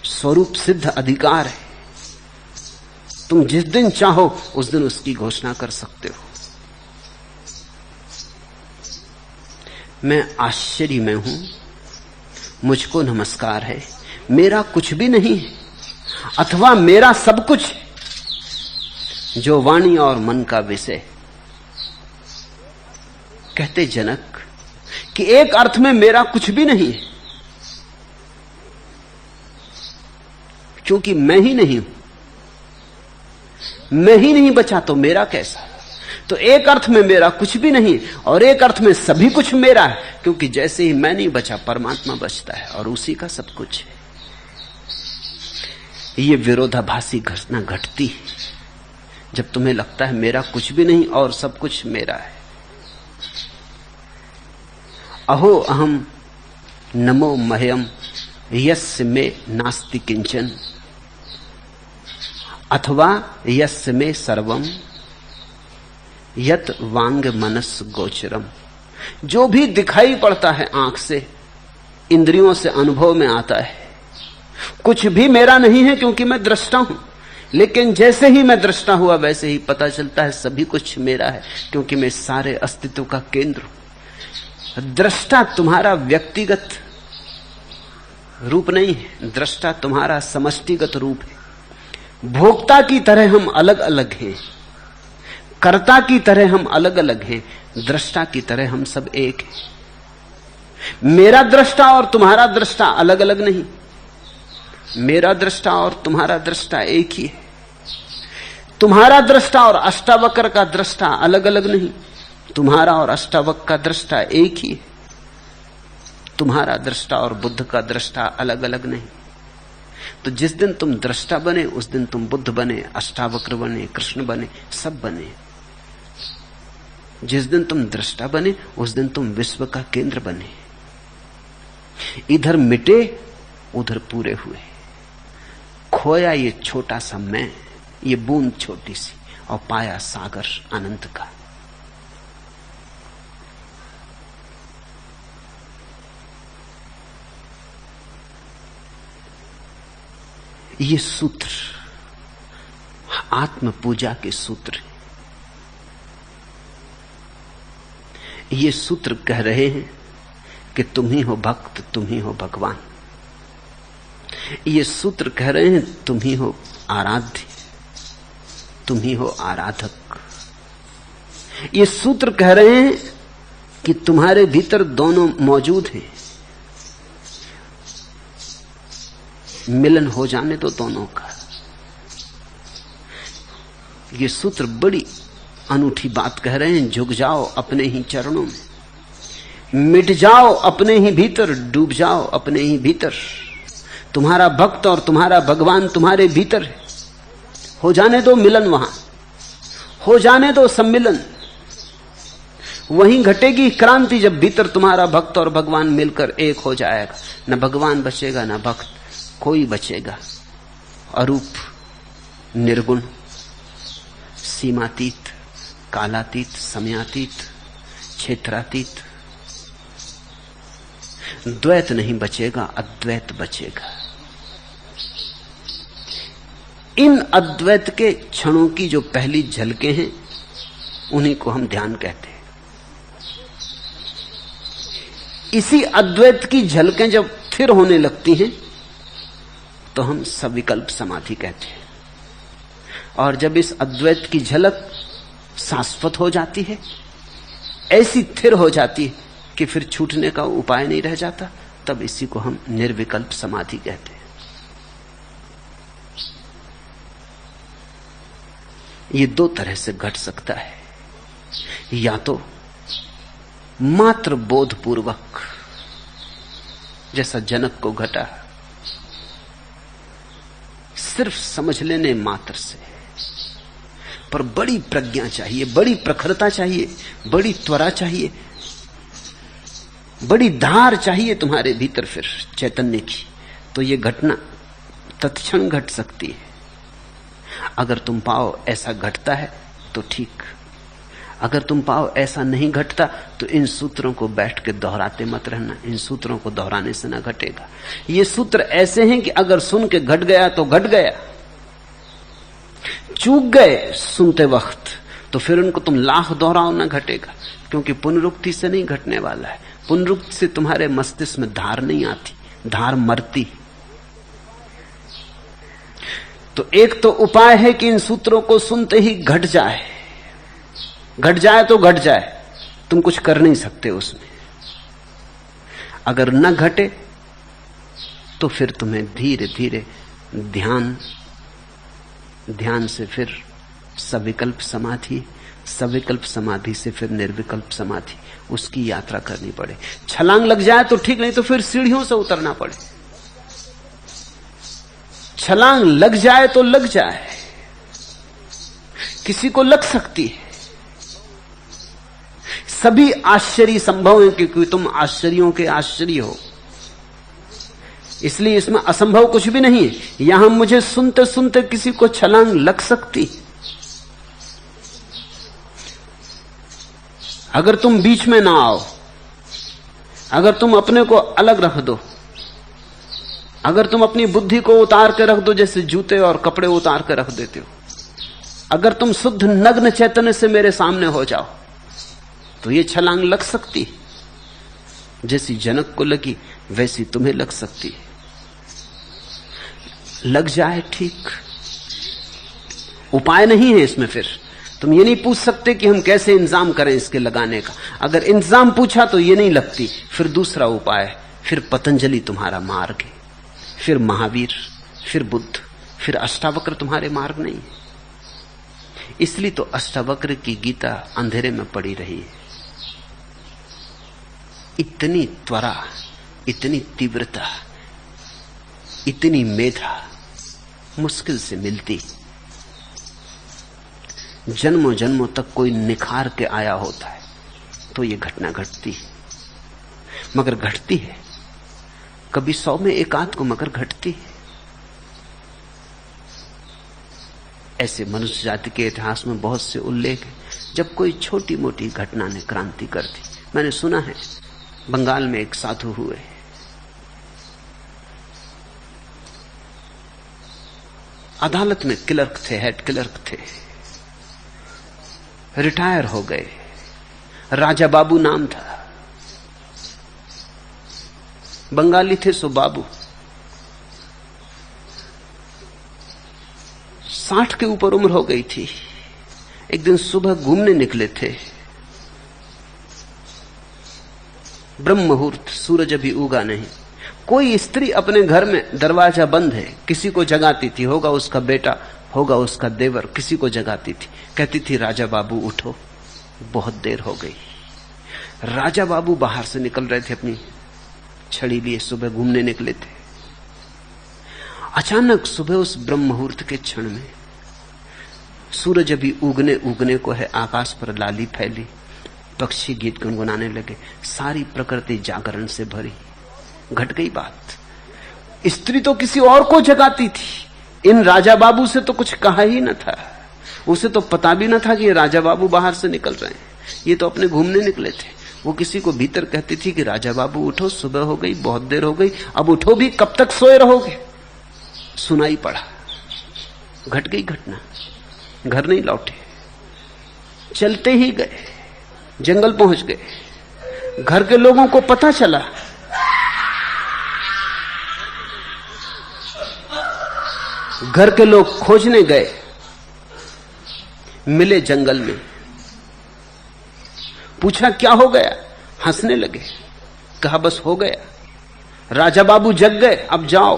स्वरूप सिद्ध अधिकार है। तुम जिस दिन चाहो उस दिन उसकी घोषणा कर सकते हो। मैं आश्चर्य में हूं, मुझको नमस्कार है, मेरा कुछ भी नहीं है अथवा मेरा सब कुछ है, जो वाणी और मन का विषय। कहते जनक कि एक अर्थ में मेरा कुछ भी नहीं है, क्योंकि मैं ही नहीं हूं। मैं ही नहीं बचा तो मेरा कैसा। तो एक अर्थ में मेरा कुछ भी नहीं और एक अर्थ में सभी कुछ मेरा है, क्योंकि जैसे ही मैं नहीं बचा परमात्मा बचता है और उसी का सब कुछ है। ये विरोधाभासी घटना घटती है जब तुम्हें लगता है मेरा कुछ भी नहीं और सब कुछ मेरा है। अहो अहम नमो मह्यम यस्य में नास्ति किंचन अथवा यस्य में सर्वम यत वांग मनस गोचरम। जो भी दिखाई पड़ता है आंख से, इंद्रियों से अनुभव में आता है, कुछ भी मेरा नहीं है क्योंकि मैं दृष्टा हूं। लेकिन जैसे ही मैं दृष्टा हुआ वैसे ही पता चलता है सभी कुछ मेरा है, क्योंकि मैं सारे अस्तित्व का केंद्र हूं। दृष्टा तुम्हारा व्यक्तिगत रूप नहीं है, दृष्टा तुम्हारा समष्टिगत रूप है। भोक्ता की तरह हम अलग अलग हैं, कर्ता की तरह हम अलग अलग हैं, दृष्टा की तरह हम सब एक हैं। मेरा दृष्टा और तुम्हारा दृष्टा अलग अलग नहीं, मेरा दृष्टा और तुम्हारा दृष्टा एक ही है। तुम्हारा दृष्टा और अष्टावक्र का दृष्टा अलग अलग नहीं, तुम्हारा और अष्टावक्र का दृष्टा एक ही है। तुम्हारा दृष्टा और बुद्ध का दृष्टा अलग अलग नहीं। तो जिस दिन तुम दृष्टा बने उस दिन तुम बुद्ध बने, अष्टावक्र बने, कृष्ण बने, सब बने। जिस दिन तुम दृष्टा बने उस दिन तुम विश्व का केंद्र बने। इधर मिटे उधर पूरे हुए। खोया ये छोटा सा मैं, ये बूंद छोटी सी, और पाया सागर अनंत का। ये सूत्र आत्म पूजा के सूत्र हैं। ये सूत्र कह रहे हैं कि तुम ही हो भक्त, तुम ही हो भगवान। ये सूत्र कह रहे हैं तुम ही हो आराध्य, तुम ही हो आराधक। ये सूत्र कह रहे हैं कि तुम्हारे भीतर दोनों मौजूद हैं, मिलन हो जाने दो दोनों का। ये सूत्र बड़ी अनूठी बात कह रहे हैं। झुक जाओ अपने ही चरणों में, मिट जाओ अपने ही भीतर, डूब जाओ अपने ही भीतर। तुम्हारा भक्त और तुम्हारा भगवान तुम्हारे भीतर है। हो जाने दो मिलन, वहां हो जाने दो सम्मिलन। वहीं घटेगी क्रांति जब भीतर तुम्हारा भक्त और भगवान मिलकर एक हो जाएगा। न भगवान बचेगा न भक्त, कोई बचेगा। अरूप, निर्गुण, सीमातीत, कालातीत, समयातीत, क्षेत्रातीत। द्वैत नहीं बचेगा, अद्वैत बचेगा। इन अद्वैत के क्षणों की जो पहली झलकें हैं उन्हीं को हम ध्यान कहते हैं। इसी अद्वैत की झलकें जब फिर होने लगती हैं तो हम सविकल्प समाधि कहते हैं। और जब इस अद्वैत की झलक शाश्वत हो जाती है, ऐसी स्थिर हो जाती है कि फिर छूटने का उपाय नहीं रह जाता, तब इसी को हम निर्विकल्प समाधि कहते हैं। ये दो तरह से घट सकता है, या तो मात्र बोधपूर्वक, जैसा जनक को घटा, सिर्फ समझ लेने मात्र से, पर बड़ी प्रज्ञा चाहिए, बड़ी प्रखरता चाहिए, बड़ी त्वरा चाहिए, बड़ी धार चाहिए तुम्हारे भीतर फिर चैतन्य की, तो ये घटना तत्क्षण घट सकती है। अगर तुम पाओ ऐसा घटता है तो ठीक, अगर तुम पाओ ऐसा नहीं घटता तो इन सूत्रों को बैठ के दोहराते मत रहना, इन सूत्रों को दोहराने से ना घटेगा। ये सूत्र ऐसे हैं कि अगर सुन के घट गया तो घट गया, चूक गए सुनते वक्त तो फिर उनको तुम लाख दोहराओ ना घटेगा, क्योंकि पुनरुक्ति से नहीं घटने वाला है। पुनरुक्ति से तुम्हारे मस्तिष्क में धार नहीं आती, धार मरती। तो एक तो उपाय है कि इन सूत्रों को सुनते ही घट जाए, घट जाए तो घट जाए, तुम कुछ कर नहीं सकते उसमें। अगर न घटे तो फिर तुम्हें धीरे धीरे ध्यान से फिर सविकल्प समाधि, सविकल्प समाधि से फिर निर्विकल्प समाधि, उसकी यात्रा करनी पड़े। छलांग लग जाए तो ठीक, नहीं तो फिर सीढ़ियों से उतरना पड़े। छलांग लग जाए तो लग जाए, किसी को लग सकती है। सभी आश्चर्य संभव है क्योंकि तुम आश्चर्यों के आश्चर्य हो, इसलिए इसमें असंभव कुछ भी नहीं है। यहां मुझे सुनते सुनते किसी को छलांग लग सकती, अगर तुम बीच में ना आओ, अगर तुम अपने को अलग रख दो, अगर तुम अपनी बुद्धि को उतार के रख दो, जैसे जूते और कपड़े उतार के रख देते हो, अगर तुम शुद्ध नग्न चैतन्य से मेरे सामने हो जाओ तो ये छलांग लग सकती, जैसी जनक को लगी वैसी तुम्हें लग सकती है। लग जाए ठीक, उपाय नहीं है इसमें। फिर तुम ये नहीं पूछ सकते कि हम कैसे इंतजाम करें इसके लगाने का। अगर इंतजाम पूछा तो ये नहीं लगती, फिर दूसरा उपाय, फिर पतंजलि तुम्हारा मार्ग है, फिर महावीर, फिर बुद्ध, फिर अष्टावक्र तुम्हारे मार्ग नहीं है। इसलिए तो अष्टावक्र की गीता अंधेरे में पड़ी रही है। इतनी त्वरा, इतनी तीव्रता, इतनी मेधा मुश्किल से मिलती। जन्मों जन्मों तक कोई निखार के आया होता है तो ये घटना घटती है, मगर घटती है। कभी 100 में एक आध को मगर घटती है। ऐसे मनुष्य जाति के इतिहास में बहुत से उल्लेख हैं जब कोई छोटी मोटी घटना ने क्रांति कर दी। मैंने सुना है बंगाल में एक साधु हुए, अदालत में क्लर्क थे, हेड क्लर्क थे, रिटायर हो गए। राजा बाबू नाम था, बंगाली थे सो बाबू। 60 के ऊपर उम्र हो गई थी। एक दिन सुबह घूमने निकले थे, ब्रह्म मुहूर्त, सूरज अभी उगा नहीं। कोई स्त्री अपने घर में, दरवाजा बंद है, किसी को जगाती थी, होगा उसका बेटा, होगा उसका देवर, किसी को जगाती थी, कहती थी राजा बाबू उठो, बहुत देर हो गई। राजा बाबू बाहर से निकल रहे थे, अपनी छड़ी लिए सुबह घूमने निकले थे। अचानक सुबह उस ब्रह्म मुहूर्त के क्षण में सूरज अभी उगने को है, आकाश पर लाली फैली, पक्षी गीत गुनगुनाने लगे, सारी प्रकृति जागरण से भरी। घट गई बात। स्त्री तो किसी और को जगाती थी, इन राजा बाबू से तो कुछ कहा ही न था। उसे तो पता भी न था कि राजा बाबू बाहर से निकल रहे हैं, ये तो अपने घूमने निकले थे। वो किसी को भीतर कहती थी कि राजा बाबू उठो, सुबह हो गई, बहुत देर हो गई, अब उठो भी, कब तक सोए रहोगे। सुनाई पड़ा, घट गई घटना, घर नहीं लौटे, चलते ही गए, जंगल पहुंच गए। घर के लोगों को पता चला, घर के लोग खोजने गए, मिले जंगल में, पूछा क्या हो गया, हंसने लगे, कहा बस हो गया, राजा बाबू जग गए, अब जाओ।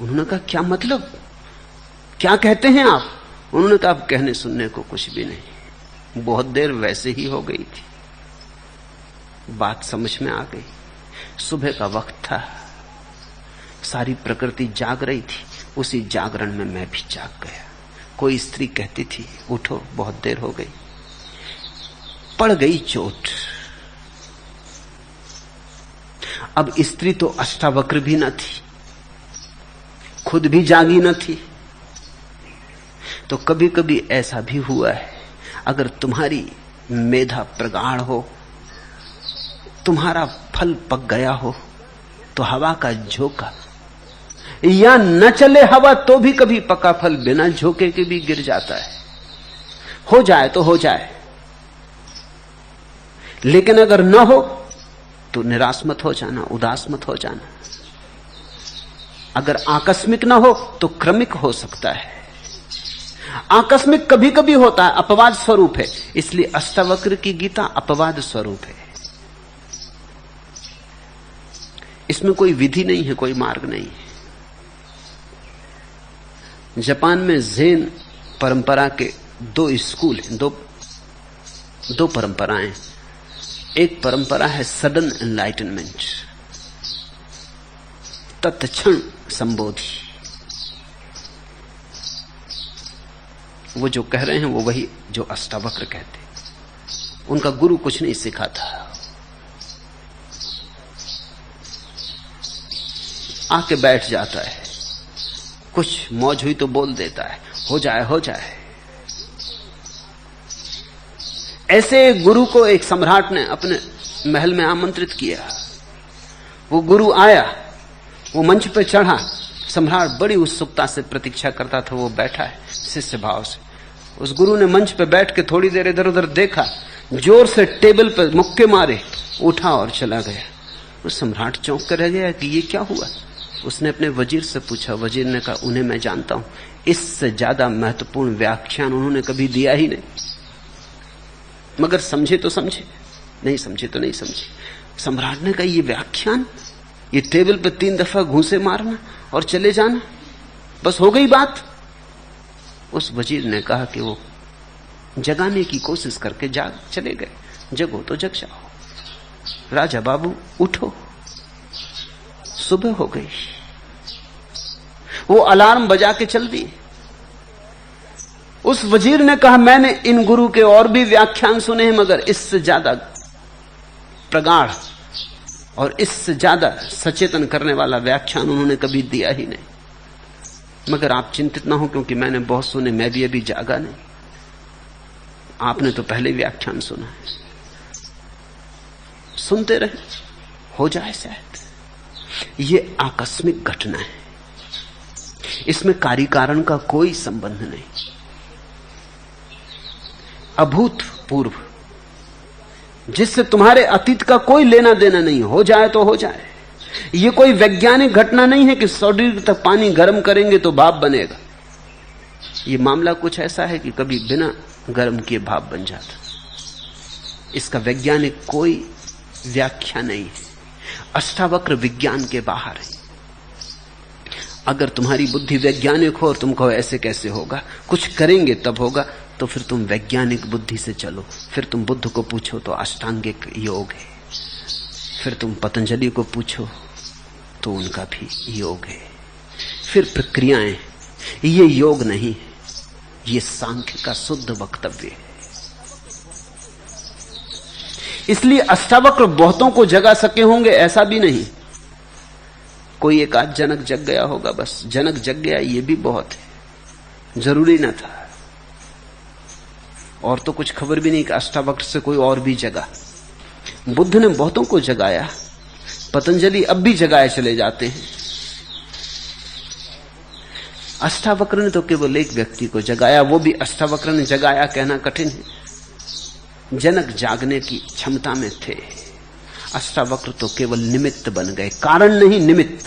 उन्होंने कहा क्या मतलब, क्या कहते हैं आप? उन्होंने कहा अब कहने सुनने को कुछ भी नहीं, बहुत देर वैसे ही हो गई थी, बात समझ में आ गई। सुबह का वक्त था, सारी प्रकृति जाग रही थी, उसी जागरण में मैं भी जाग गया। कोई स्त्री कहती थी उठो, बहुत देर हो गई, पड़ गई चोट। अब स्त्री तो अष्टावक्र भी न थी, खुद भी जागी न थी। तो कभी कभी ऐसा भी हुआ है, अगर तुम्हारी मेधा प्रगाढ़ हो, तुम्हारा फल पक गया हो, तो हवा का झोंका, या न चले हवा तो भी कभी पका फल बिना झोंके के भी गिर जाता है। हो जाए तो हो जाए, लेकिन अगर न हो तो निराश मत हो जाना, उदास मत हो जाना। अगर आकस्मिक न हो तो क्रमिक हो सकता है। आकस्मिक कभी कभी होता है, अपवाद स्वरूप है, इसलिए अष्टावक्र की गीता अपवाद स्वरूप है। इसमें कोई विधि नहीं है, कोई मार्ग नहीं है। जापान में ज़ेन परंपरा के दो स्कूल हैं, दो परंपराएं। एक परंपरा है सडन एनलाइटनमेंट, तत्क्षण संबोधि। वो जो कह रहे हैं वो वही जो अष्टावक्र कहते। उनका गुरु कुछ नहीं सिखाता, आके बैठ जाता है, कुछ मौज हुई तो बोल देता है, हो जाए हो जाए। ऐसे एक गुरु को एक सम्राट ने अपने महल में आमंत्रित किया। वो गुरु आया, वो मंच पर चढ़ा, सम्राट बड़ी उत्सुकता से प्रतीक्षा करता था, वो बैठा है शिष्य भाव से। उस गुरु ने मंच पर बैठ के थोड़ी देर इधर उधर देखा, जोर से टेबल पर मुक्के मारे, उठा और चला गया। वो सम्राट चौंक कर रह गया कि ये क्या हुआ। उसने अपने वजीर से पूछा, वजीर ने कहा उन्हें मैं जानता हूं, इससे ज्यादा महत्वपूर्ण व्याख्यान उन्होंने कभी दिया ही नहीं, मगर समझे तो समझे, नहीं समझे तो नहीं समझे। सम्राट ने कहा ये व्याख्यान, ये टेबल पे 3 दफा घूंसे मारना और चले जाना, बस हो गई बात। उस वजीर ने कहा कि वो जगाने की कोशिश करके जाग चले गए, जगो तो जग जाओ, राजा बाबू उठो, सुबह हो गई। वो अलार्म बजा के चल दी। उस वजीर ने कहा मैंने इन गुरु के और भी व्याख्यान सुने हैं, मगर इससे ज्यादा प्रगाढ़ और इससे ज्यादा सचेतन करने वाला व्याख्यान उन्होंने कभी दिया ही नहीं। मगर आप चिंतित ना हो, क्योंकि मैंने बहुत सुने, मैं भी अभी जागा नहीं, आपने तो पहले व्याख्यान सुना है, सुनते रहे, हो जाए शायद। ये आकस्मिक घटना है, इसमें कार्य कारण का कोई संबंध नहीं, अभूतपूर्व, जिससे तुम्हारे अतीत का कोई लेना देना नहीं। हो जाए तो हो जाए। ये कोई वैज्ञानिक घटना नहीं है कि 100 डिग्री तक पानी गर्म करेंगे तो भाप बनेगा। ये मामला कुछ ऐसा है कि कभी बिना गर्म किए भाप बन जाता। इसका वैज्ञानिक कोई व्याख्या नहीं है, अष्टावक्र विज्ञान के बाहर है। अगर तुम्हारी बुद्धि वैज्ञानिक हो और तुम कहो ऐसे कैसे होगा, कुछ करेंगे तब होगा, तो फिर तुम वैज्ञानिक बुद्धि से चलो। फिर तुम बुद्ध को पूछो तो अष्टांगिक योग है, फिर तुम पतंजलि को पूछो तो उनका भी योग है, फिर प्रक्रियाएं। ये योग नहीं, ये सांख्य का शुद्ध वक्तव्य है। इसलिए अष्टावक्र बहुतों को जगा सके होंगे ऐसा भी नहीं, कोई एक आध जनक जग गया होगा, बस जनक जग गया ये भी बहुत है, जरूरी ना था। और तो कुछ खबर भी नहीं कि अष्टावक्र से कोई और भी जगा। बुद्ध ने बहुतों को जगाया, पतंजलि अब भी जगाए चले जाते हैं। अष्टावक्र ने तो केवल एक व्यक्ति को जगाया, वो भी अष्टावक्र ने जगाया कहना कठिन है। जनक जागने की क्षमता में थे, अष्टावक्र तो केवल निमित्त बन गए, कारण नहीं निमित्त।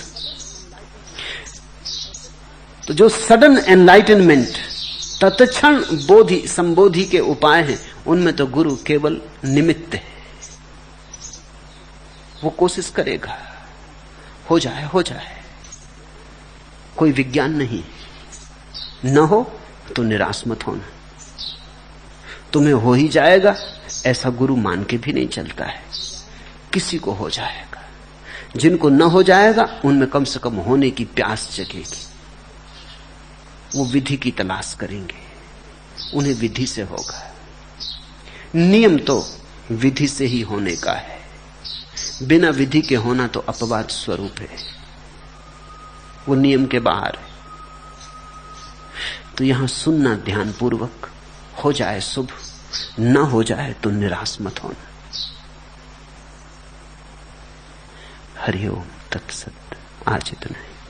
तो जो सडन एनलाइटनमेंट, तत्क्षण बोधि संबोधि के उपाय हैं, उनमें तो गुरु केवल निमित्त है। वो कोशिश करेगा, हो जाए हो जाए, कोई विज्ञान नहीं। न हो तो निराश मत होना, तुम्हें हो ही जाएगा ऐसा गुरु मान के भी नहीं चलता है। किसी को हो जाएगा, जिनको न हो जाएगा उनमें कम से कम होने की प्यास जगेगी, वो विधि की तलाश करेंगे, उन्हें विधि से होगा। नियम तो विधि से ही होने का है, बिना विधि के होना तो अपवाद स्वरूप है, वो नियम के बाहर है। तो यहां सुनना ध्यानपूर्वक, हो जाए शुभ, न हो जाए तो निराश मत होना। हरि ओम तत्सत। आज इतना है।